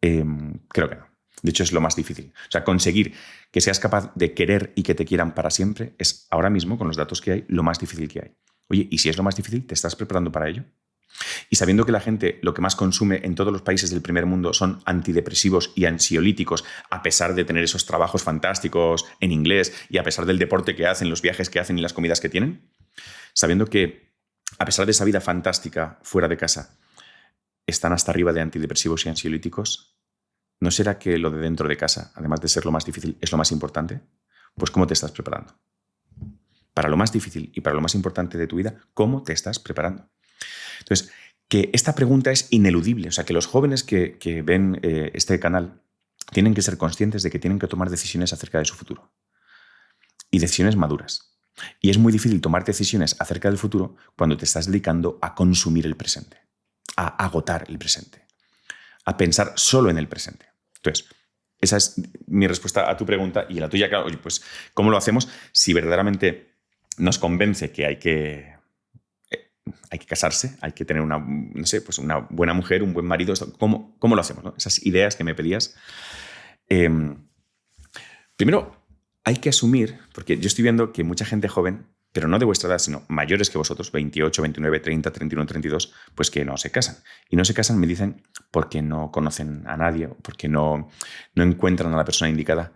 Creo que no. De hecho, es lo más difícil. O sea, conseguir que seas capaz de querer y que te quieran para siempre es ahora mismo, con los datos que hay, lo más difícil que hay. Oye, y si es lo más difícil, ¿te estás preparando para ello? Y sabiendo que la gente lo que más consume en todos los países del primer mundo son antidepresivos y ansiolíticos, a pesar de tener esos trabajos fantásticos en inglés y a pesar del deporte que hacen, los viajes que hacen y las comidas que tienen, sabiendo que a pesar de esa vida fantástica fuera de casa, están hasta arriba de antidepresivos y ansiolíticos, ¿no será que lo de dentro de casa, además de ser lo más difícil, es lo más importante? Pues ¿cómo te estás preparando? Para lo más difícil y para lo más importante de tu vida, ¿cómo te estás preparando? Entonces, que esta pregunta es ineludible. O sea, que los jóvenes que ven este canal tienen que ser conscientes de que tienen que tomar decisiones acerca de su futuro. Y decisiones maduras. Y es muy difícil tomar decisiones acerca del futuro cuando te estás dedicando a consumir el presente, a agotar el presente, a pensar solo en el presente. Entonces, esa es mi respuesta a tu pregunta y la tuya, claro, oye, pues, ¿cómo lo hacemos si verdaderamente nos convence que hay que casarse, hay que tener una, no sé, pues una buena mujer, un buen marido? ¿Cómo lo hacemos, no? Esas ideas que me pedías. Primero, hay que asumir, porque yo estoy viendo que mucha gente joven, pero no de vuestra edad, sino mayores que vosotros, 28, 29, 30, 31, 32, pues que no se casan. Y no se casan, me dicen, porque no conocen a nadie, porque no encuentran a la persona indicada.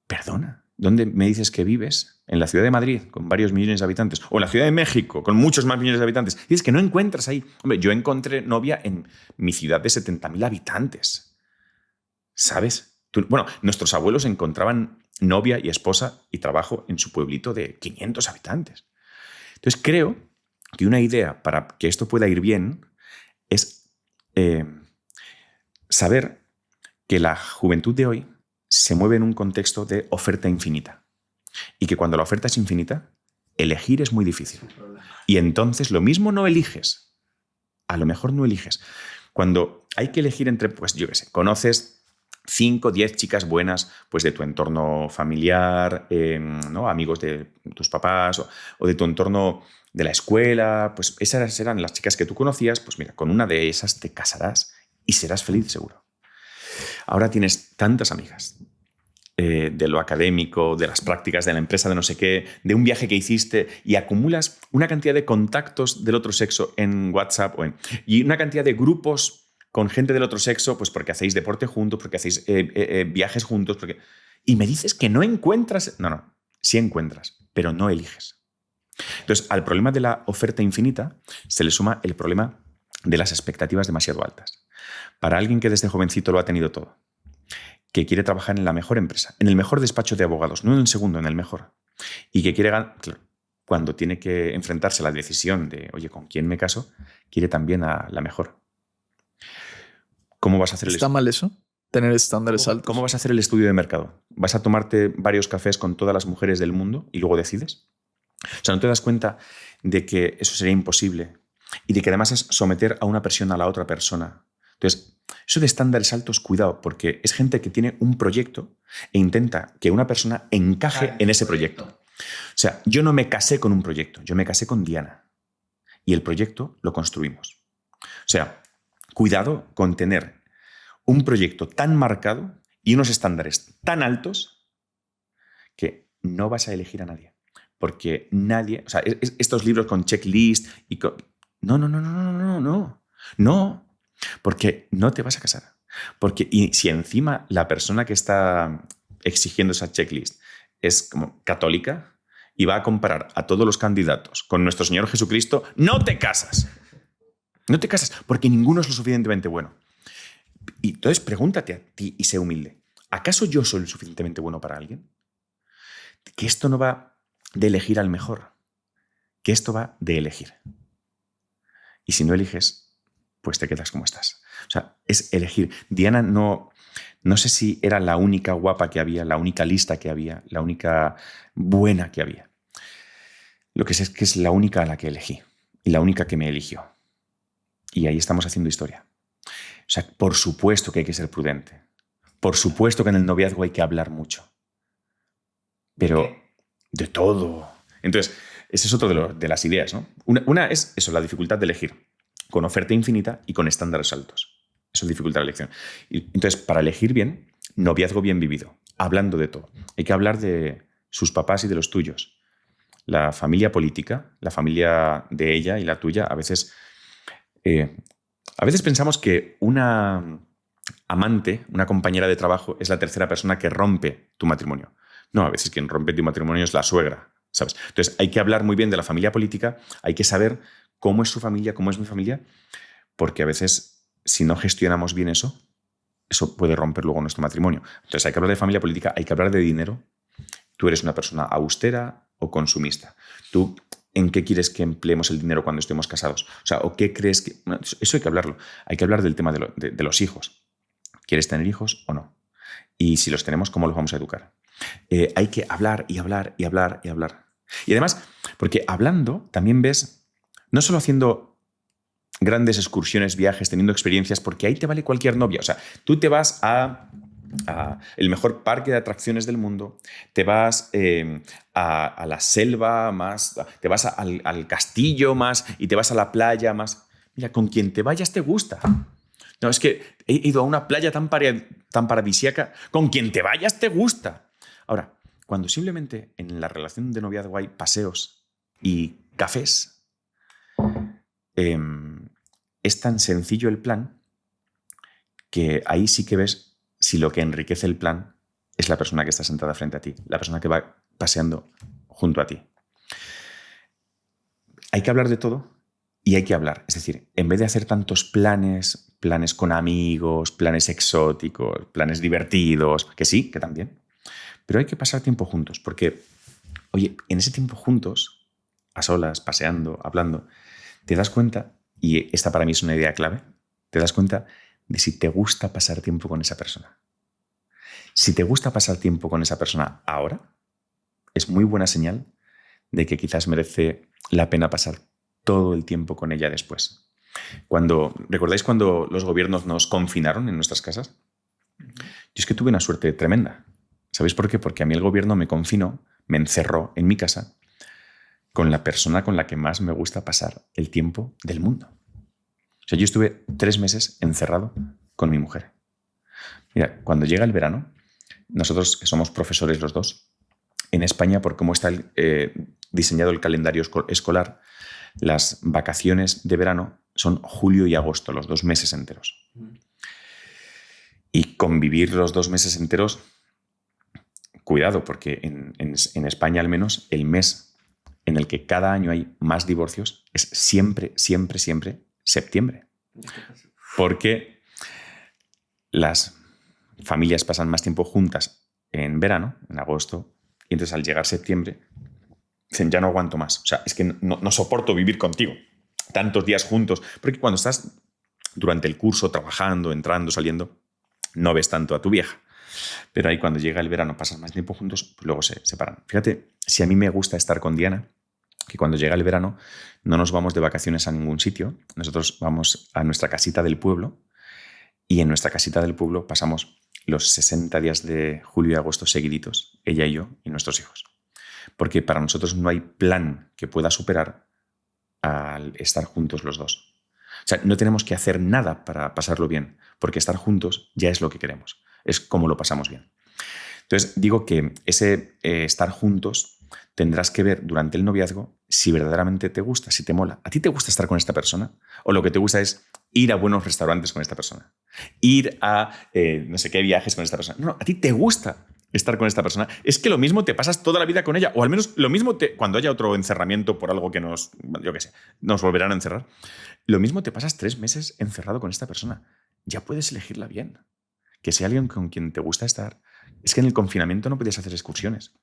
Perdona, ¿dónde me dices que vives? En la ciudad de Madrid, con varios millones de habitantes, o en la ciudad de México, con muchos más millones de habitantes. Y dices que no encuentras ahí. Hombre, yo encontré novia en mi ciudad de 70.000 habitantes. ¿Sabes? Bueno, nuestros abuelos encontraban novia y esposa y trabajo en su pueblito de 500 habitantes. Entonces creo que una idea para que esto pueda ir bien es saber que la juventud de hoy se mueve en un contexto de oferta infinita y que cuando la oferta es infinita, elegir es muy difícil. Y entonces lo mismo no eliges. A lo mejor no eliges. Cuando hay que elegir entre, pues yo qué sé, conoces 5, 10 chicas buenas pues de tu entorno familiar, ¿no? Amigos de tus papás o de tu entorno de la escuela, pues esas eran las chicas que tú conocías, pues mira, con una de esas te casarás y serás feliz seguro. Ahora tienes tantas amigas de lo académico, de las prácticas de la empresa, de no sé qué, de un viaje que hiciste y acumulas una cantidad de contactos del otro sexo en WhatsApp y una cantidad de grupos con gente del otro sexo, pues porque hacéis deporte juntos, porque hacéis viajes juntos, y me dices que no encuentras. No, sí encuentras, pero no eliges. Entonces, al problema de la oferta infinita se le suma el problema de las expectativas demasiado altas. Para alguien que desde jovencito lo ha tenido todo, que quiere trabajar en la mejor empresa, en el mejor despacho de abogados, no en el segundo, en el mejor, y que quiere ganar, claro, cuando tiene que enfrentarse a la decisión de, oye, ¿con quién me caso?, quiere también a la mejor. ¿Cómo vas a hacer ¿Está mal eso? Tener estándares altos. ¿Cómo vas a hacer el estudio de mercado? ¿Vas a tomarte varios cafés con todas las mujeres del mundo y luego decides? O sea, ¿no te das cuenta de que eso sería imposible? Y de que además es someter a una presión a la otra persona. Entonces, eso de estándares altos, cuidado, porque es gente que tiene un proyecto e intenta que una persona encaje en ese proyecto. O sea, yo no me casé con un proyecto, yo me casé con Diana. Y el proyecto lo construimos. O sea, cuidado con tener un proyecto tan marcado y unos estándares tan altos que no vas a elegir a nadie. Porque nadie... O sea, estos libros con checklist y con... No. Porque no te vas a casar. Porque y si encima la persona que está exigiendo esa checklist es como católica y va a comparar a todos los candidatos con nuestro Señor Jesucristo, no te casas. No te casas porque ninguno es lo suficientemente bueno. Y entonces pregúntate a ti y sé humilde. ¿Acaso yo soy lo suficientemente bueno para alguien? Que esto no va de elegir al mejor. que esto va de elegir. Y si no eliges, pues te quedas como estás. O sea, es elegir. Diana no sé si era la única guapa que había, la única lista que había, la única buena que había. Lo que sé es que es la única a la que elegí y la única que me eligió. Y ahí estamos haciendo historia. O sea, por supuesto que hay que ser prudente. Por supuesto que en el noviazgo hay que hablar mucho. Pero de todo. Entonces, ese es otro de las ideas, ¿no? Una es eso, la dificultad de elegir, con oferta infinita y con estándares altos. Eso dificulta la elección. Y entonces, para elegir bien, noviazgo bien vivido, hablando de todo. Hay que hablar de sus papás y de los tuyos. La familia política, la familia de ella y la tuya, a veces pensamos que una amante, una compañera de trabajo, es la tercera persona que rompe tu matrimonio. No, a veces quien rompe tu matrimonio es la suegra, ¿sabes? Entonces hay que hablar muy bien de la familia política, hay que saber cómo es su familia, cómo es mi familia, porque a veces si no gestionamos bien eso puede romper luego nuestro matrimonio. Entonces hay que hablar de familia política, hay que hablar de dinero. Tú eres una persona austera o consumista. ¿Tú en qué quieres que empleemos el dinero cuando estemos casados? O sea, ¿o qué crees que...? Bueno, eso hay que hablarlo. Hay que hablar del tema de los hijos. ¿Quieres tener hijos o no? Y si los tenemos, ¿cómo los vamos a educar? Hay que hablar y hablar y hablar y hablar. Y además, porque hablando también ves, no solo haciendo grandes excursiones, viajes, teniendo experiencias, porque ahí te vale cualquier novia. O sea, tú te vas a el mejor parque de atracciones del mundo, te vas a la selva más, te vas al castillo más y te vas a la playa más. Mira, con quien te vayas te gusta. No, es que he ido a una playa tan paradisíaca, con quien te vayas te gusta. Ahora, cuando simplemente en la relación de noviazgo hay paseos y cafés, es tan sencillo el plan que ahí sí que ves si lo que enriquece el plan es la persona que está sentada frente a ti, la persona que va paseando junto a ti. Hay que hablar de todo y hay que hablar. Es decir, en vez de hacer tantos planes con amigos, planes exóticos, planes divertidos, que sí, que también, pero hay que pasar tiempo juntos, porque, oye, en ese tiempo juntos, a solas, paseando, hablando, te das cuenta, y esta para mí es una idea clave, te das cuenta de si te gusta pasar tiempo con esa persona. Si te gusta pasar tiempo con esa persona ahora, es muy buena señal de que quizás merece la pena pasar todo el tiempo con ella después. ¿Recordáis cuando los gobiernos nos confinaron en nuestras casas? Yo es que tuve una suerte tremenda. ¿Sabéis por qué? Porque a mí el gobierno me confinó, me encerró en mi casa con la persona con la que más me gusta pasar el tiempo del mundo. O sea, yo estuve 3 meses encerrado con mi mujer. Mira, cuando llega el verano, nosotros que somos profesores los dos, en España, por cómo está diseñado el calendario escolar, las vacaciones de verano son julio y agosto, los 2 meses enteros. Y convivir los 2 meses enteros, cuidado, porque en España al menos el mes en el que cada año hay más divorcios es siempre, siempre, siempre septiembre. Porque las familias pasan más tiempo juntas en verano, en agosto, y entonces al llegar septiembre dicen, ya no aguanto más. O sea, es que no soporto vivir contigo tantos días juntos. Porque cuando estás durante el curso trabajando, entrando, saliendo, no ves tanto a tu vieja. Pero ahí cuando llega el verano, pasas más tiempo juntos, pues luego se separan. Fíjate, si a mí me gusta estar con Diana, que cuando llega el verano no nos vamos de vacaciones a ningún sitio. Nosotros vamos a nuestra casita del pueblo y en nuestra casita del pueblo pasamos los 60 días de julio y agosto seguiditos, ella y yo y nuestros hijos. Porque para nosotros no hay plan que pueda superar al estar juntos los dos. O sea, no tenemos que hacer nada para pasarlo bien, porque estar juntos ya es lo que queremos, es como lo pasamos bien. Entonces, digo que ese estar juntos tendrás que ver durante el noviazgo si verdaderamente te gusta, si te mola. ¿A ti te gusta estar con esta persona? ¿O lo que te gusta es ir a buenos restaurantes con esta persona? Ir a no sé qué viajes con esta persona. No, a ti te gusta estar con esta persona. Es que lo mismo te pasas toda la vida con ella, o al menos lo mismo cuando haya otro encerramiento por algo que nos volverán a encerrar, lo mismo te pasas 3 meses encerrado con esta persona. Ya puedes elegirla bien. Que sea alguien con quien te gusta estar. Es que en el confinamiento no podías hacer excursiones.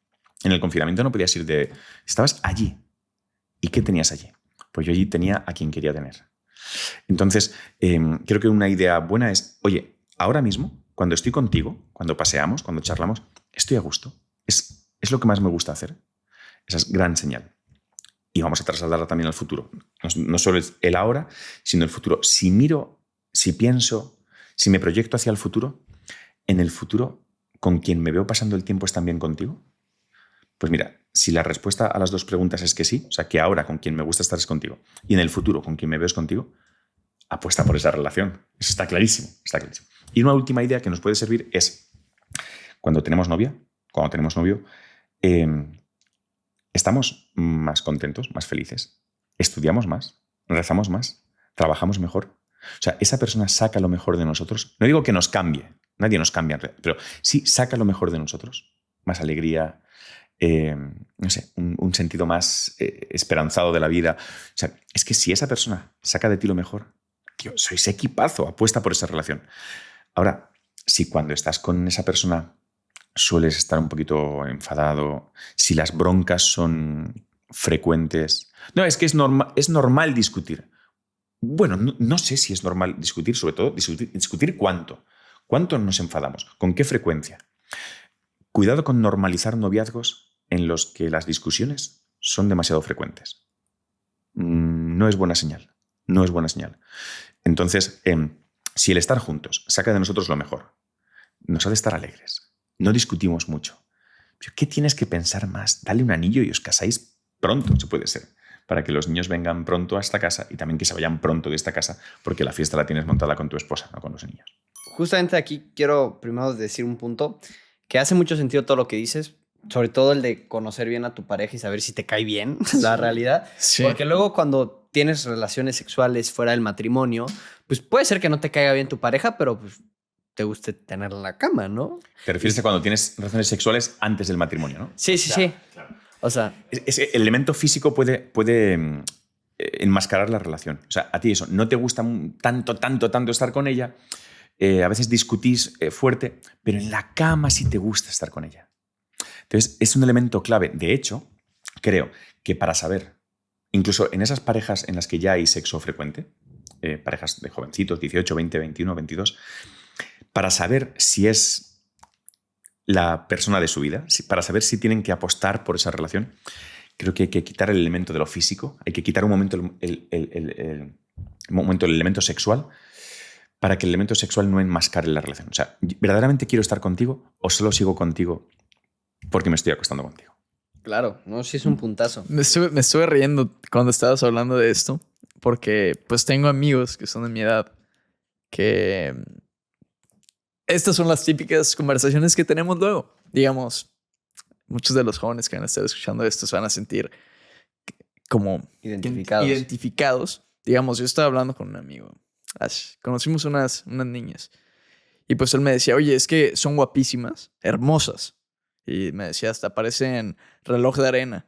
En el confinamiento no podías ir estabas allí. ¿Y qué tenías allí? Pues yo allí tenía a quien quería tener. Entonces, creo que una idea buena es, oye, ahora mismo, cuando estoy contigo, cuando paseamos, cuando charlamos, estoy a gusto. Es lo que más me gusta hacer. Esa es gran señal. Y vamos a trasladarla también al futuro. No solo es el ahora, sino el futuro. Si miro, si pienso, si me proyecto hacia el futuro, en el futuro, ¿con quien me veo pasando el tiempo es también contigo? Pues mira, si la respuesta a las dos preguntas es que sí, o sea, que ahora con quien me gusta estar es contigo, y en el futuro con quien me veo es contigo, apuesta por esa relación. Eso está clarísimo, está clarísimo. Y una última idea que nos puede servir es, cuando tenemos novia, cuando tenemos novio, estamos más contentos, más felices, estudiamos más, rezamos más, trabajamos mejor. O sea, esa persona saca lo mejor de nosotros. No digo que nos cambie, nadie nos cambia, pero sí saca lo mejor de nosotros. Más alegría, no sé, un sentido más esperanzado de la vida. O sea, es que si esa persona saca de ti lo mejor, tío, sois equipazo, apuesta por esa relación. Ahora, si cuando estás con esa persona sueles estar un poquito enfadado, si las broncas son frecuentes... No, es que es normal discutir. Bueno, no sé si es normal discutir, sobre todo discutir cuánto. ¿Cuánto nos enfadamos? ¿Con qué frecuencia? Cuidado con normalizar noviazgos en los que las discusiones son demasiado frecuentes. No es buena señal. No es buena señal. Entonces, si el estar juntos saca de nosotros lo mejor, nos ha de estar alegres. No discutimos mucho. Pero ¿qué tienes que pensar más? Dale un anillo y os casáis pronto, se puede ser, para que los niños vengan pronto a esta casa y también que se vayan pronto de esta casa porque la fiesta la tienes montada con tu esposa, no con los niños. Justamente aquí quiero primero decir un punto que hace mucho sentido todo lo que dices, sobre todo el de conocer bien a tu pareja y saber si te cae bien la realidad. Sí. Porque luego cuando tienes relaciones sexuales fuera del matrimonio, pues puede ser que no te caiga bien tu pareja, pero pues te guste tenerla en la cama, ¿no? Te refieres a cuando tienes relaciones sexuales antes del matrimonio, ¿no? Sí, sí, Claro, sí. claro. O sea, El elemento físico puede enmascarar la relación. O sea, a ti eso, no te gusta tanto estar con ella, a veces discutís fuerte, pero en la cama sí te gusta estar con ella. Entonces, es un elemento clave. De hecho, creo que para saber, incluso en esas parejas en las que ya hay sexo frecuente, parejas de jovencitos, 18, 20, 21, 22, para saber si es la persona de su vida, para saber si tienen que apostar por esa relación, creo que hay que quitar el elemento de lo físico, hay que quitar un momento el elemento sexual para que el elemento sexual no enmascare la relación. O sea, ¿verdaderamente quiero estar contigo o solo sigo contigo porque me estoy acostando contigo? claro, no, sí es un puntazo. Me estuve riendo cuando estabas hablando de esto, porque pues tengo amigos que son de mi edad que estas son las típicas conversaciones que tenemos luego. Digamos, muchos de los jóvenes que van a estar escuchando esto se van a sentir como identificados. Digamos, yo estaba hablando con un amigo. Conocimos unas niñas. Y pues él me decía, oye, es que son guapísimas, hermosas. Y me decía, hasta parecen reloj de arena.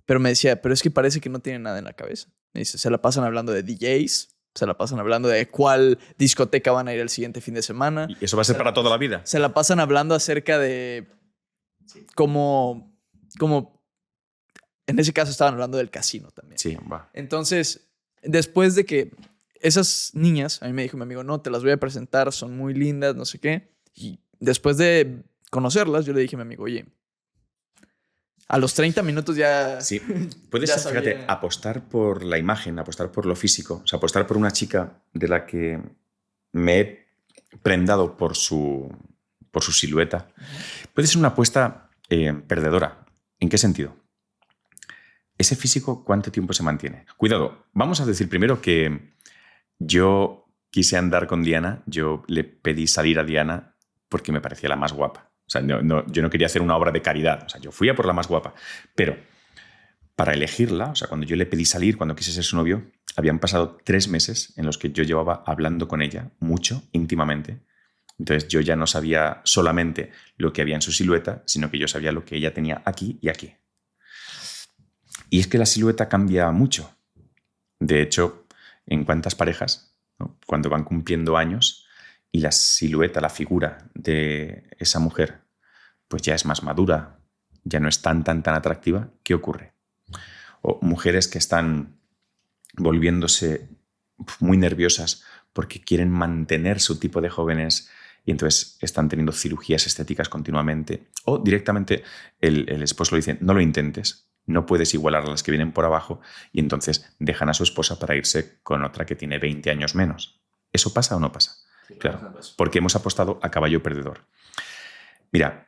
Pero me decía, pero es que parece que no tienen nada en la cabeza. Me dice, se la pasan hablando de DJs, se la pasan hablando de cuál discoteca van a ir el siguiente fin de semana. ¿Y eso va a ser para toda la vida? Se la pasan hablando acerca de cómo en ese caso estaban hablando del casino también. Sí, va. Entonces, después de que esas niñas, a mí me dijo mi amigo, no, te las voy a presentar, son muy lindas, no sé qué. Y después de conocerlas, yo le dije a mi amigo, oye, a los 30 minutos ya... Sí, puedes, ya fíjate, sabía. apostar por la imagen, apostar por lo físico, o sea, apostar por una chica de la que me he prendado por su silueta. Puede ser una apuesta perdedora. ¿En qué sentido? Ese físico, ¿cuánto tiempo se mantiene? Cuidado, vamos a decir primero que yo quise andar con Diana, yo le pedí salir a Diana porque me parecía la más guapa. O sea, yo no quería hacer una obra de caridad. O sea, yo fui a por la más guapa. Pero para elegirla, o sea, cuando yo le pedí salir, cuando quise ser su novio, habían pasado 3 meses en los que yo llevaba hablando con ella mucho, íntimamente. Entonces yo ya no sabía solamente lo que había en su silueta, sino que yo sabía lo que ella tenía aquí y aquí. Y es que la silueta cambia mucho. De hecho, en cuántas parejas, ¿no? Cuando van cumpliendo años y la silueta, la figura de esa mujer, pues ya es más madura, ya no es tan atractiva, ¿qué ocurre? o mujeres que están volviéndose muy nerviosas porque quieren mantener su tipo de jóvenes y entonces están teniendo cirugías estéticas continuamente. O directamente el esposo le dice, no lo intentes, no puedes igualar a las que vienen por abajo, y entonces dejan a su esposa para irse con otra que tiene 20 años menos. ¿Eso pasa o no pasa? Sí, claro, porque hemos apostado a caballo perdedor. Mira,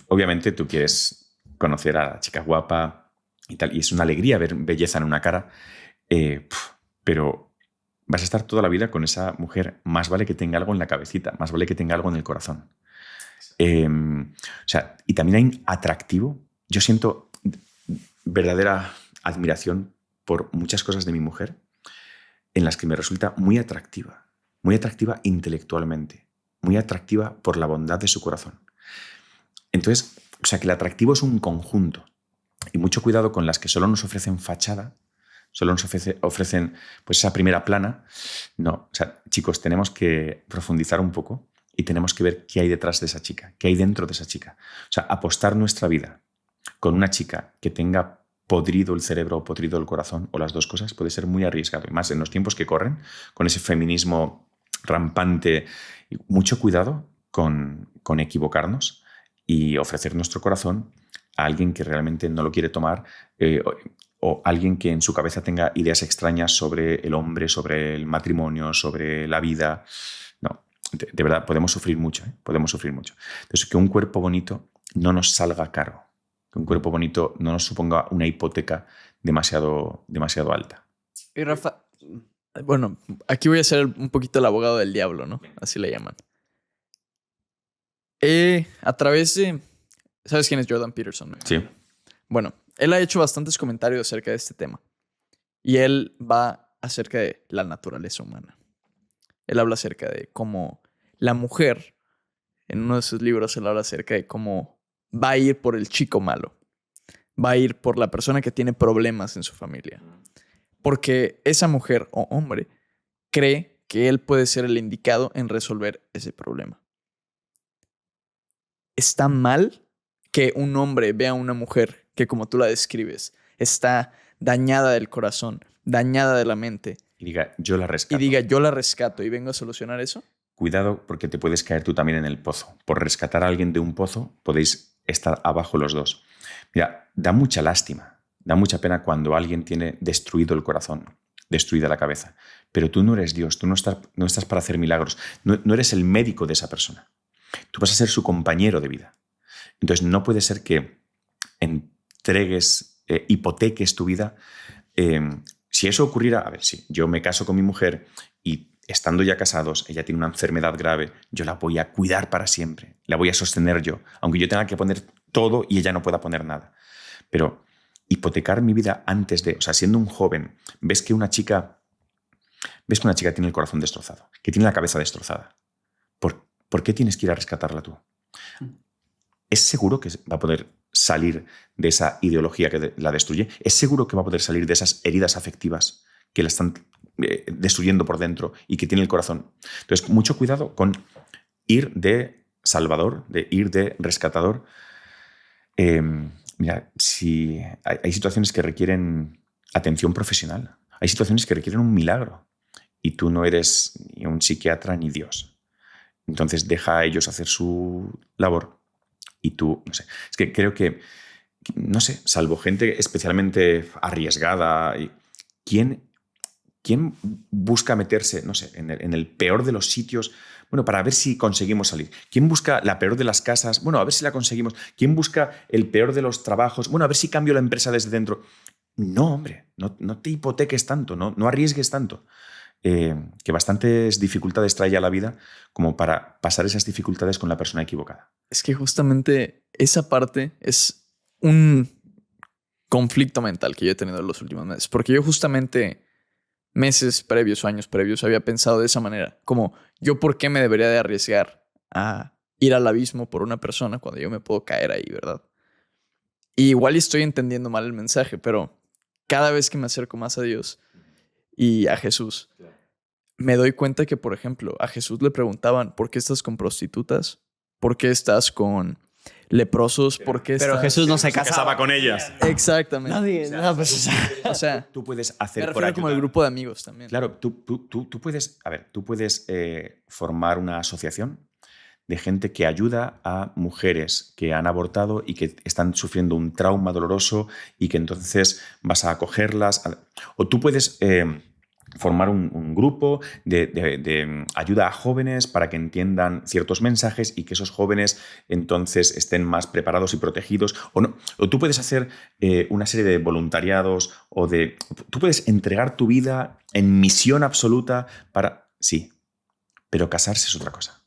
obviamente tú quieres conocer a la chica guapa y tal, y es una alegría ver belleza en una cara, pero vas a estar toda la vida con esa mujer. Más vale que tenga algo en la cabecita, más vale que tenga algo en el corazón. O sea, y también hay atractivo. Yo siento verdadera admiración por muchas cosas de mi mujer en las que me resulta muy atractiva intelectualmente, muy atractiva por la bondad de su corazón. Entonces, o sea, que el atractivo es un conjunto, y mucho cuidado con las que solo nos ofrecen fachada, solo nos ofrecen pues esa primera plana. No, o sea, chicos, tenemos que profundizar un poco y tenemos que ver qué hay detrás de esa chica, qué hay dentro de esa chica. O sea, apostar nuestra vida con una chica que tenga podrido el cerebro o podrido el corazón, o las dos cosas, puede ser muy arriesgado. Y más en los tiempos que corren, con ese feminismo rampante. Mucho cuidado con equivocarnos y ofrecer nuestro corazón a alguien que realmente no lo quiere tomar, o alguien que en su cabeza tenga ideas extrañas sobre el hombre, sobre el matrimonio, sobre la vida. No, de verdad, podemos sufrir mucho, ¿eh? Podemos sufrir mucho. Entonces, que un cuerpo bonito no nos salga caro, que un cuerpo bonito no nos suponga una hipoteca demasiado alta. Y Rafa, Bueno, aquí voy a ser un poquito el abogado del diablo, ¿no? Así le llaman. A través de... ¿Sabes quién es Jordan Peterson? Sí. Bueno, él ha hecho bastantes comentarios acerca de este tema. Y él va acerca de la naturaleza humana. Él habla acerca de cómo la mujer, en uno de sus libros, él habla acerca de cómo va a ir por el chico malo. Va a ir por la persona que tiene problemas en su familia. Porque esa mujer o hombre cree que él puede ser el indicado en resolver ese problema. ¿Está mal que un hombre vea a una mujer que, como tú la describes, está dañada del corazón, dañada de la mente, Y diga, yo la rescato. y diga, yo la rescato y vengo a solucionar eso? Cuidado, porque te puedes caer tú también en el pozo. Por rescatar a alguien de un pozo, podéis estar abajo los dos. Mira, da mucha lástima, da mucha pena cuando alguien tiene destruido el corazón, destruida la cabeza. Pero tú no eres Dios, tú no estás para hacer milagros, no eres el médico de esa persona. Tú vas a ser su compañero de vida. Entonces, no puede ser que entregues, hipoteques tu vida. Si eso ocurriera, a ver, si yo me caso con mi mujer y estando ya casados, ella tiene una enfermedad grave, yo la voy a cuidar para siempre, la voy a sostener yo, aunque yo tenga que poner todo y ella no pueda poner nada. Pero hipotecar mi vida antes de, o sea, siendo un joven, ves que una chica tiene el corazón destrozado, que tiene la cabeza destrozada. ¿Por qué tienes que ir a rescatarla tú? ¿Es seguro que va a poder salir de esa ideología que la destruye? ¿Es seguro que va a poder salir de esas heridas afectivas que la están destruyendo por dentro y que tiene el corazón? Entonces, mucho cuidado con ir de salvador, de ir de rescatador. Mira, si hay situaciones que requieren atención profesional, hay situaciones que requieren un milagro, y tú no eres ni un psiquiatra ni Dios. Entonces deja a ellos hacer su labor y tú, no sé. Es que creo que, no sé, salvo gente especialmente arriesgada, ¿quién busca meterse, no sé, en el peor de los sitios? Bueno, para ver si conseguimos salir. ¿Quién busca la peor de las casas? Bueno, a ver si la conseguimos. ¿Quién busca el peor de los trabajos? Bueno, a ver si cambio la empresa desde dentro. No, hombre, no te hipoteques tanto, no arriesgues tanto. Que bastantes dificultades trae a la vida como para pasar esas dificultades con la persona equivocada. Es que justamente esa parte es un conflicto mental que yo he tenido en los últimos meses. Porque yo justamente meses previos o años previos había pensado de esa manera. Como, ¿yo por qué me debería de arriesgar a ir al abismo por una persona cuando yo me puedo caer ahí, verdad? Y igual estoy entendiendo mal el mensaje, pero cada vez que me acerco más a Dios y a Jesús, me doy cuenta que, por ejemplo, a Jesús le preguntaban, ¿por qué estás con prostitutas? ¿Por qué estás con leprosos, ¿por qué Pero estás- Jesús no se Se casaba. casaba con ellas. Exactamente. Nadie, no, pues, o sea, O sea, Tú puedes me hacer por refiero como el ayudar. grupo de amigos también. Claro, tú puedes, a ver, tú puedes formar una asociación de gente que ayuda a mujeres que han abortado y que están sufriendo un trauma doloroso y que entonces vas a acogerlas. O tú puedes formar un grupo de ayuda a jóvenes para que entiendan ciertos mensajes y que esos jóvenes entonces estén más preparados y protegidos. O, no. O tú puedes hacer una serie de voluntariados o de... Tú puedes entregar tu vida en misión absoluta para... Sí, pero casarse es otra cosa.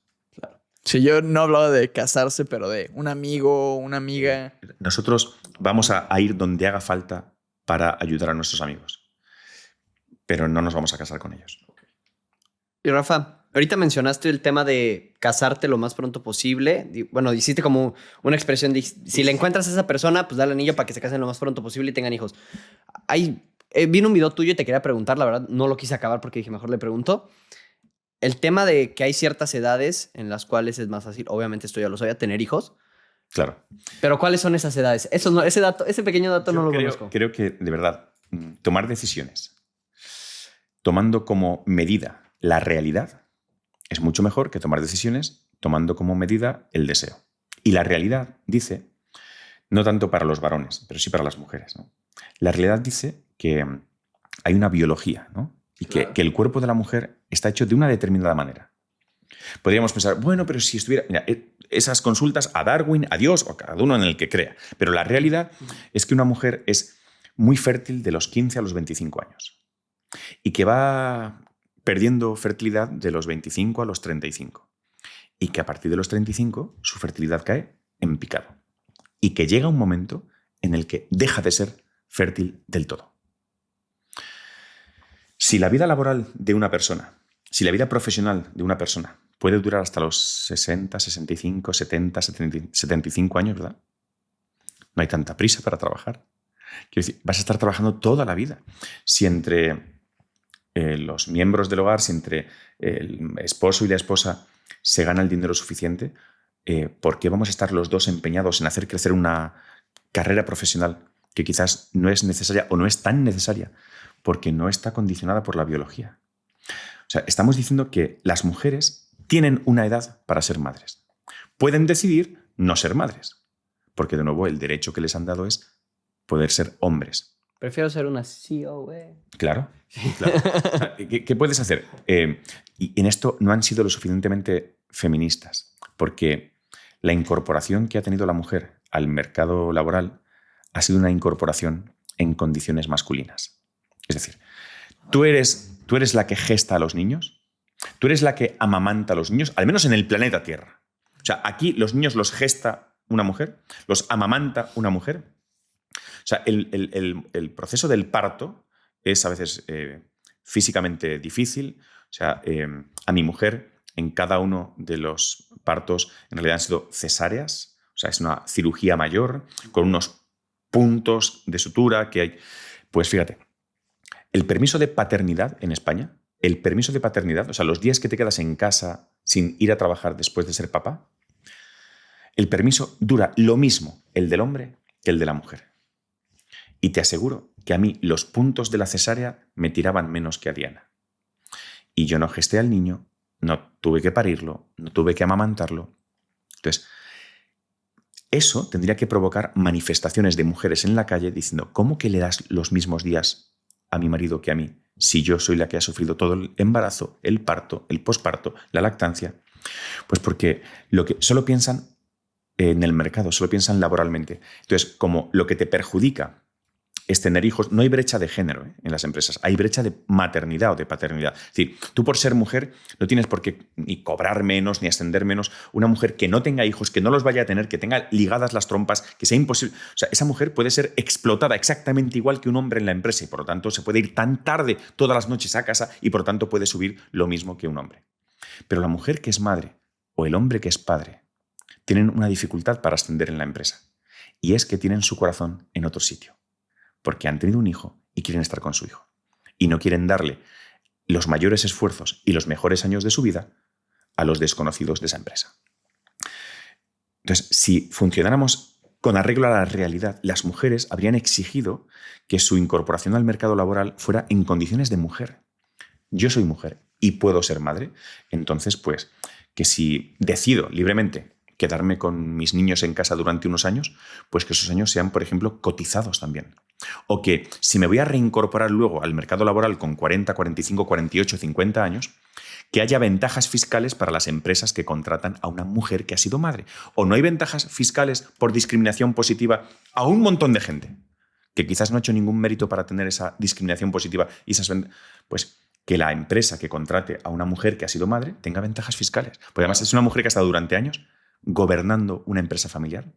Sí, yo no hablaba de casarse, pero de un amigo, una amiga. Nosotros vamos a ir donde haga falta para ayudar a nuestros amigos, pero no nos vamos a casar con ellos. Y Rafa, ahorita mencionaste el tema de casarte lo más pronto posible. Bueno, hiciste como una expresión de si le encuentras a esa persona, pues dale anillo para que se casen lo más pronto posible y tengan hijos. Vino un video tuyo y te quería preguntar, la verdad, no lo quise acabar porque dije, mejor le pregunto. El tema de que hay ciertas edades en las cuales es más fácil, obviamente esto ya lo sabía, tener hijos. Claro. Pero ¿cuáles son esas edades? Eso no, ese pequeño dato no lo conozco. Creo que, de verdad, tomar decisiones tomando como medida la realidad es mucho mejor que tomar decisiones tomando como medida el deseo. Y la realidad dice, no tanto para los varones, pero sí para las mujeres, ¿no? La realidad dice que hay una biología, ¿no? Y Claro. que el cuerpo de la mujer está hecho de una determinada manera. Podríamos pensar, bueno, pero si estuviera... Mira, esas consultas a Darwin, a Dios o a cada uno en el que crea. Pero la realidad es que una mujer es muy fértil de los 15 a los 25 años y que va perdiendo fertilidad de los 25 a los 35 y que a partir de los 35 su fertilidad cae en picado y que llega un momento en el que deja de ser fértil del todo. Si la vida laboral de una persona, si la vida profesional de una persona puede durar hasta los 60, 65, 70, 75 años, ¿verdad? No hay tanta prisa para trabajar. Quiero decir, vas a estar trabajando toda la vida. Si entre los miembros del hogar, si entre el esposo y la esposa se gana el dinero suficiente, ¿por qué vamos a estar los dos empeñados en hacer crecer una carrera profesional que quizás no es necesaria o no es tan necesaria porque no está condicionada por la biología? O sea, estamos diciendo que las mujeres tienen una edad para ser madres. Pueden decidir no ser madres, porque de nuevo el derecho que les han dado es poder ser hombres. Prefiero ser una CEO, güey. Claro. Claro. ¿Qué puedes hacer? Y en esto no han sido lo suficientemente feministas, porque la incorporación que ha tenido la mujer al mercado laboral ha sido una incorporación en condiciones masculinas. Es decir, tú eres la que gesta a los niños, tú eres la que amamanta a los niños, al menos en el planeta Tierra. O sea, aquí los niños los gesta una mujer, los amamanta una mujer. O sea, el proceso del parto es a veces físicamente difícil. O sea, a mi mujer en cada uno de los partos en realidad han sido cesáreas. O sea, es una cirugía mayor con unos puntos de sutura que hay. Pues fíjate, el permiso de paternidad en España, el permiso de paternidad, o sea, los días que te quedas en casa sin ir a trabajar después de ser papá, el permiso dura lo mismo el del hombre que el de la mujer. Y te aseguro que a mí los puntos de la cesárea me tiraban menos que a Diana. Y yo no gesté al niño, no tuve que parirlo, no tuve que amamantarlo. Entonces, eso tendría que provocar manifestaciones de mujeres en la calle diciendo, ¿cómo que le das los mismos días a mi marido que a mí si yo soy la que ha sufrido todo el embarazo, el parto, el posparto, la lactancia? Pues porque solo piensan en el mercado, solo piensan laboralmente. Entonces, como lo que te perjudica es tener hijos, no hay brecha de género en las empresas, hay brecha de maternidad o de paternidad. Es decir, tú por ser mujer no tienes por qué ni cobrar menos, ni ascender menos. Una mujer que no tenga hijos, que no los vaya a tener, que tenga ligadas las trompas, que sea imposible. O sea, esa mujer puede ser explotada exactamente igual que un hombre en la empresa y por lo tanto se puede ir tan tarde todas las noches a casa y por lo tanto puede subir lo mismo que un hombre. Pero la mujer que es madre o el hombre que es padre tienen una dificultad para ascender en la empresa y es que tienen su corazón en otro sitio. Porque han tenido un hijo y quieren estar con su hijo. Y no quieren darle los mayores esfuerzos y los mejores años de su vida a los desconocidos de esa empresa. Entonces, si funcionáramos con arreglo a la realidad, las mujeres habrían exigido que su incorporación al mercado laboral fuera en condiciones de mujer. Yo soy mujer y puedo ser madre, entonces, pues, que si decido libremente quedarme con mis niños en casa durante unos años, pues que esos años sean, por ejemplo, cotizados también. O que si me voy a reincorporar luego al mercado laboral con 40, 45, 48, 50 años, que haya ventajas fiscales para las empresas que contratan a una mujer que ha sido madre. O no hay ventajas fiscales por discriminación positiva a un montón de gente que quizás no ha hecho ningún mérito para tener esa discriminación positiva y esas pues que la empresa que contrate a una mujer que ha sido madre tenga ventajas fiscales. Porque además es una mujer que ha estado durante años gobernando una empresa familiar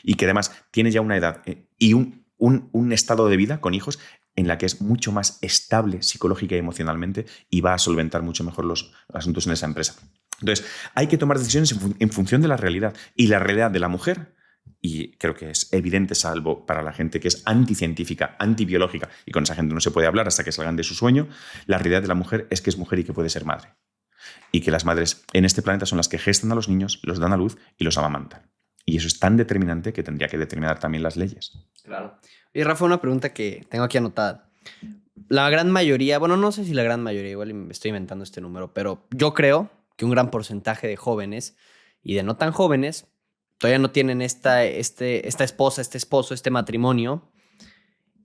y que además tiene ya una edad y un estado de vida con hijos en la que es mucho más estable psicológica y emocionalmente y va a solventar mucho mejor los asuntos en esa empresa. Entonces, hay que tomar decisiones en función de la realidad. Y la realidad de la mujer, y creo que es evidente salvo para la gente que es anticientífica, antibiológica, y con esa gente no se puede hablar hasta que salgan de su sueño, la realidad de la mujer es que es mujer y que puede ser madre. Y que las madres en este planeta son las que gestan a los niños, los dan a luz y los amamantan. Y eso es tan determinante que tendría que determinar también las leyes. Claro. Y Rafa, una pregunta que tengo aquí anotada. La gran mayoría, bueno, no sé si la gran mayoría, igual me estoy inventando este número, pero yo creo que un gran porcentaje de jóvenes y de no tan jóvenes todavía no tienen esta esposa, este esposo, este matrimonio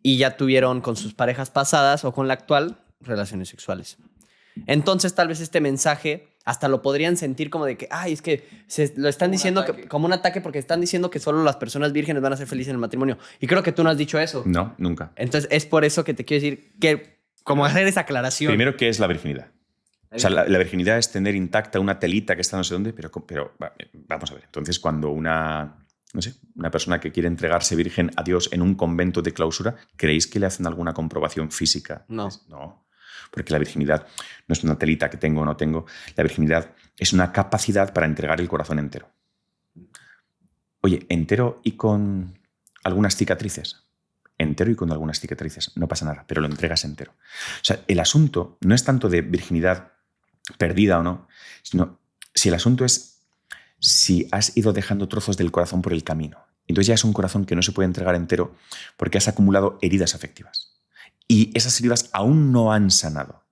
y ya tuvieron con sus parejas pasadas o con la actual relaciones sexuales. Entonces, tal vez este mensaje hasta lo podrían sentir como de que, ay, es que lo están diciendo como un ataque porque están diciendo que solo las personas vírgenes van a ser felices en el matrimonio. Y creo que tú no has dicho eso. No, nunca. Entonces, es por eso que te quiero decir que, como hacer esa aclaración. Primero, ¿qué es la virginidad? O sea, la virginidad es tener intacta una telita que está no sé dónde, pero vamos a ver. Entonces, cuando una persona que quiere entregarse virgen a Dios en un convento de clausura, ¿creéis que le hacen alguna comprobación física? No. No. Porque la virginidad no es una telita que tengo o no tengo. La virginidad es una capacidad para entregar el corazón entero. Oye, entero y con algunas cicatrices. Entero y con algunas cicatrices. No pasa nada, pero lo entregas entero. O sea, el asunto no es tanto de virginidad perdida o no, sino si el asunto es si has ido dejando trozos del corazón por el camino. Entonces ya es un corazón que no se puede entregar entero porque has acumulado heridas afectivas. Y esas heridas aún no han sanado.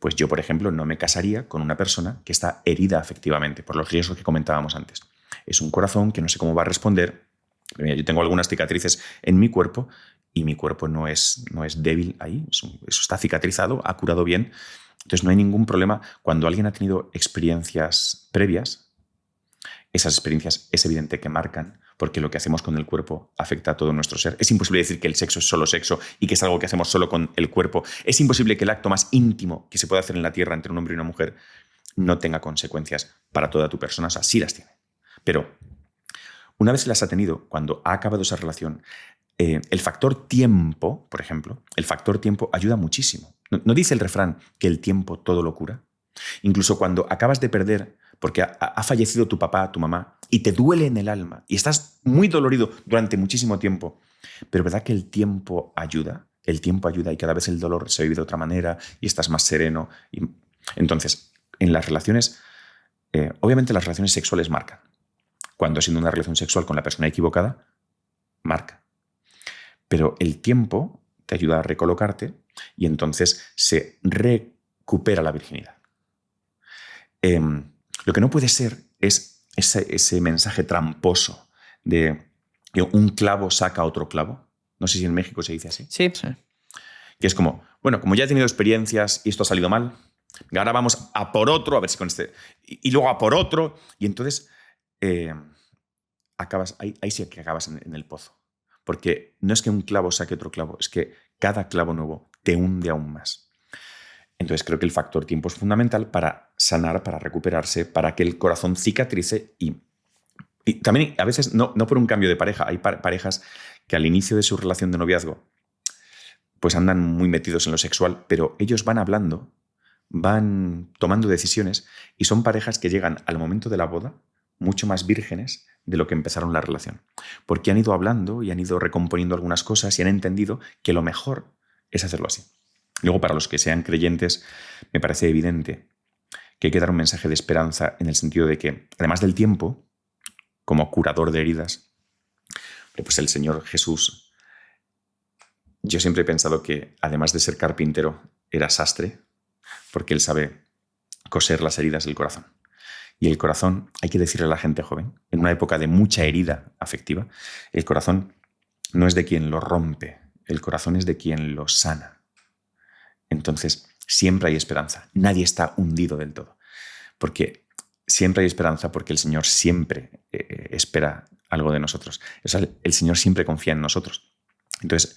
Pues yo, por ejemplo, no me casaría con una persona que está herida afectivamente por los riesgos que comentábamos antes. Es un corazón que no sé cómo va a responder. Mira, yo tengo algunas cicatrices en mi cuerpo y mi cuerpo no es débil ahí. Eso está cicatrizado, ha curado bien. Entonces no hay ningún problema. Cuando alguien ha tenido experiencias previas, esas experiencias es evidente que marcan, porque lo que hacemos con el cuerpo afecta a todo nuestro ser. Es imposible decir que el sexo es solo sexo y que es algo que hacemos solo con el cuerpo. Es imposible que el acto más íntimo que se puede hacer en la tierra entre un hombre y una mujer no tenga consecuencias para toda tu persona. O sea, sí las tiene. Pero una vez las ha tenido, cuando ha acabado esa relación, el factor tiempo, por ejemplo, el factor tiempo ayuda muchísimo. ¿No dice el refrán que el tiempo todo lo cura? Incluso cuando acabas de perder, porque ha fallecido tu papá, tu mamá, y te duele en el alma, y estás muy dolorido durante muchísimo tiempo, pero ¿verdad que el tiempo ayuda? El tiempo ayuda y cada vez el dolor se vive de otra manera y estás más sereno. Entonces, en las relaciones, obviamente las relaciones sexuales marcan. Cuando has sido una relación sexual con la persona equivocada, marca. Pero el tiempo te ayuda a recolocarte y entonces se recupera la virginidad. Lo que no puede ser es ese mensaje tramposo de que un clavo saca otro clavo. No sé si en México se dice así. Sí. Que es como, bueno, como ya he tenido experiencias y esto ha salido mal, ahora vamos a por otro, a ver si con este... Y luego a por otro. Y entonces acabas, ahí sí que acabas en el pozo. Porque no es que un clavo saque otro clavo, es que cada clavo nuevo te hunde aún más. Entonces creo que el factor tiempo es fundamental para sanar, para recuperarse, para que el corazón cicatrice y también a veces no por un cambio de pareja. Hay parejas que al inicio de su relación de noviazgo pues andan muy metidos en lo sexual, pero ellos van hablando, van tomando decisiones y son parejas que llegan al momento de la boda mucho más vírgenes de lo que empezaron la relación. Porque han ido hablando y han ido recomponiendo algunas cosas y han entendido que lo mejor es hacerlo así. Luego, para los que sean creyentes, me parece evidente que hay que dar un mensaje de esperanza en el sentido de que, además del tiempo, como curador de heridas. Pues el Señor Jesús, yo siempre he pensado que además de ser carpintero, era sastre, porque Él sabe coser las heridas del corazón. Y el corazón, hay que decirle a la gente joven, en una época de mucha herida afectiva, el corazón no es de quien lo rompe, el corazón es de quien lo sana. Entonces, siempre hay esperanza. Nadie está hundido del todo. Porque siempre hay esperanza porque el Señor siempre espera algo de nosotros. O sea, el Señor siempre confía en nosotros. Entonces,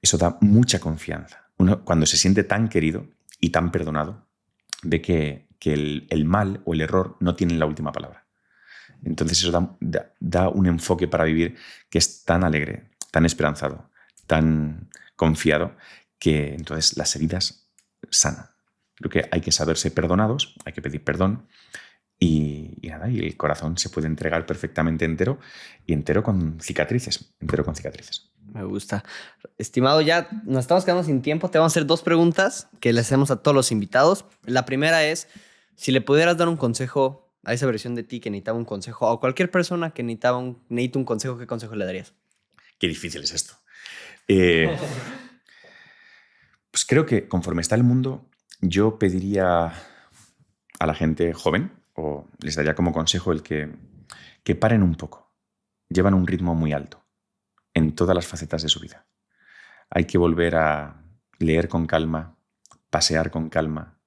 eso da mucha confianza. Uno, cuando se siente tan querido y tan perdonado, ve que el mal o el error no tienen la última palabra. Entonces, eso da un enfoque para vivir que es tan alegre, tan esperanzado, tan confiado, que entonces las heridas sanan. Creo que hay que saberse perdonados, hay que pedir perdón y nada, y el corazón se puede entregar perfectamente entero y entero con cicatrices, Me gusta. Estimado, ya nos estamos quedando sin tiempo. Te vamos a hacer 2 preguntas que le hacemos a todos los invitados. La primera es, si le pudieras dar un consejo a esa versión de ti que necesitaba un consejo, o a cualquier persona que necesita un consejo, ¿qué consejo le darías? Qué difícil es esto. Pues creo que conforme está el mundo, yo pediría a la gente joven, o les daría como consejo el que paren un poco. Llevan un ritmo muy alto en todas las facetas de su vida. Hay que volver a leer con calma, pasear con calma,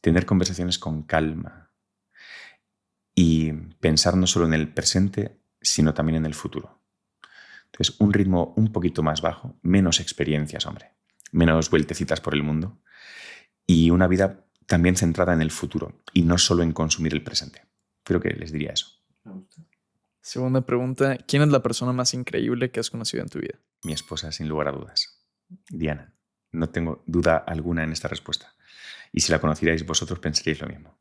tener conversaciones con calma y pensar no solo en el presente, sino también en el futuro. Entonces, un ritmo un poquito más bajo, menos experiencias, hombre, menos vueltecitas por el mundo y una vida también centrada en el futuro y no solo en consumir el presente. Creo que les diría eso. Segunda pregunta, ¿quién es la persona más increíble que has conocido en tu vida? Mi esposa, sin lugar a dudas. Diana. No tengo duda alguna en esta respuesta. Y si la conocierais vosotros, pensaríais lo mismo.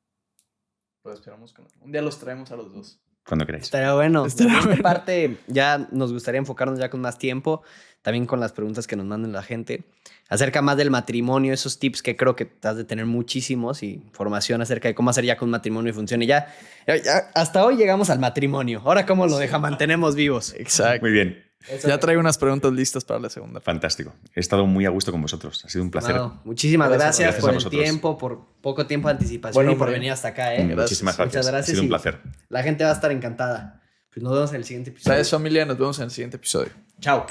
Pues esperamos que un día los traemos a los dos. Cuando queráis. Estaría bueno. Estaría Por bueno. parte, ya nos gustaría enfocarnos ya con más tiempo, también con las preguntas que nos manden la gente, acerca más del matrimonio, esos tips que creo que has de tener muchísimos y información acerca de cómo hacer ya que un matrimonio funcione. Ya hasta hoy llegamos al matrimonio. Ahora, ¿cómo lo mantenemos vivos? Exacto. Muy bien. Ya traigo unas preguntas listas para la segunda. Fantástico. He estado muy a gusto con vosotros. Ha sido un placer. Estimado, muchísimas Gracias gracias a por el vosotros. tiempo, por poco tiempo de anticipación Bueno, y por hombre. venir hasta acá. Muchísimas gracias. Muchas gracias Ha sido un y placer. La gente va a estar encantada. Pues nos vemos en el siguiente episodio. ¿Sabes, familia? Nos vemos en el siguiente episodio. Chao.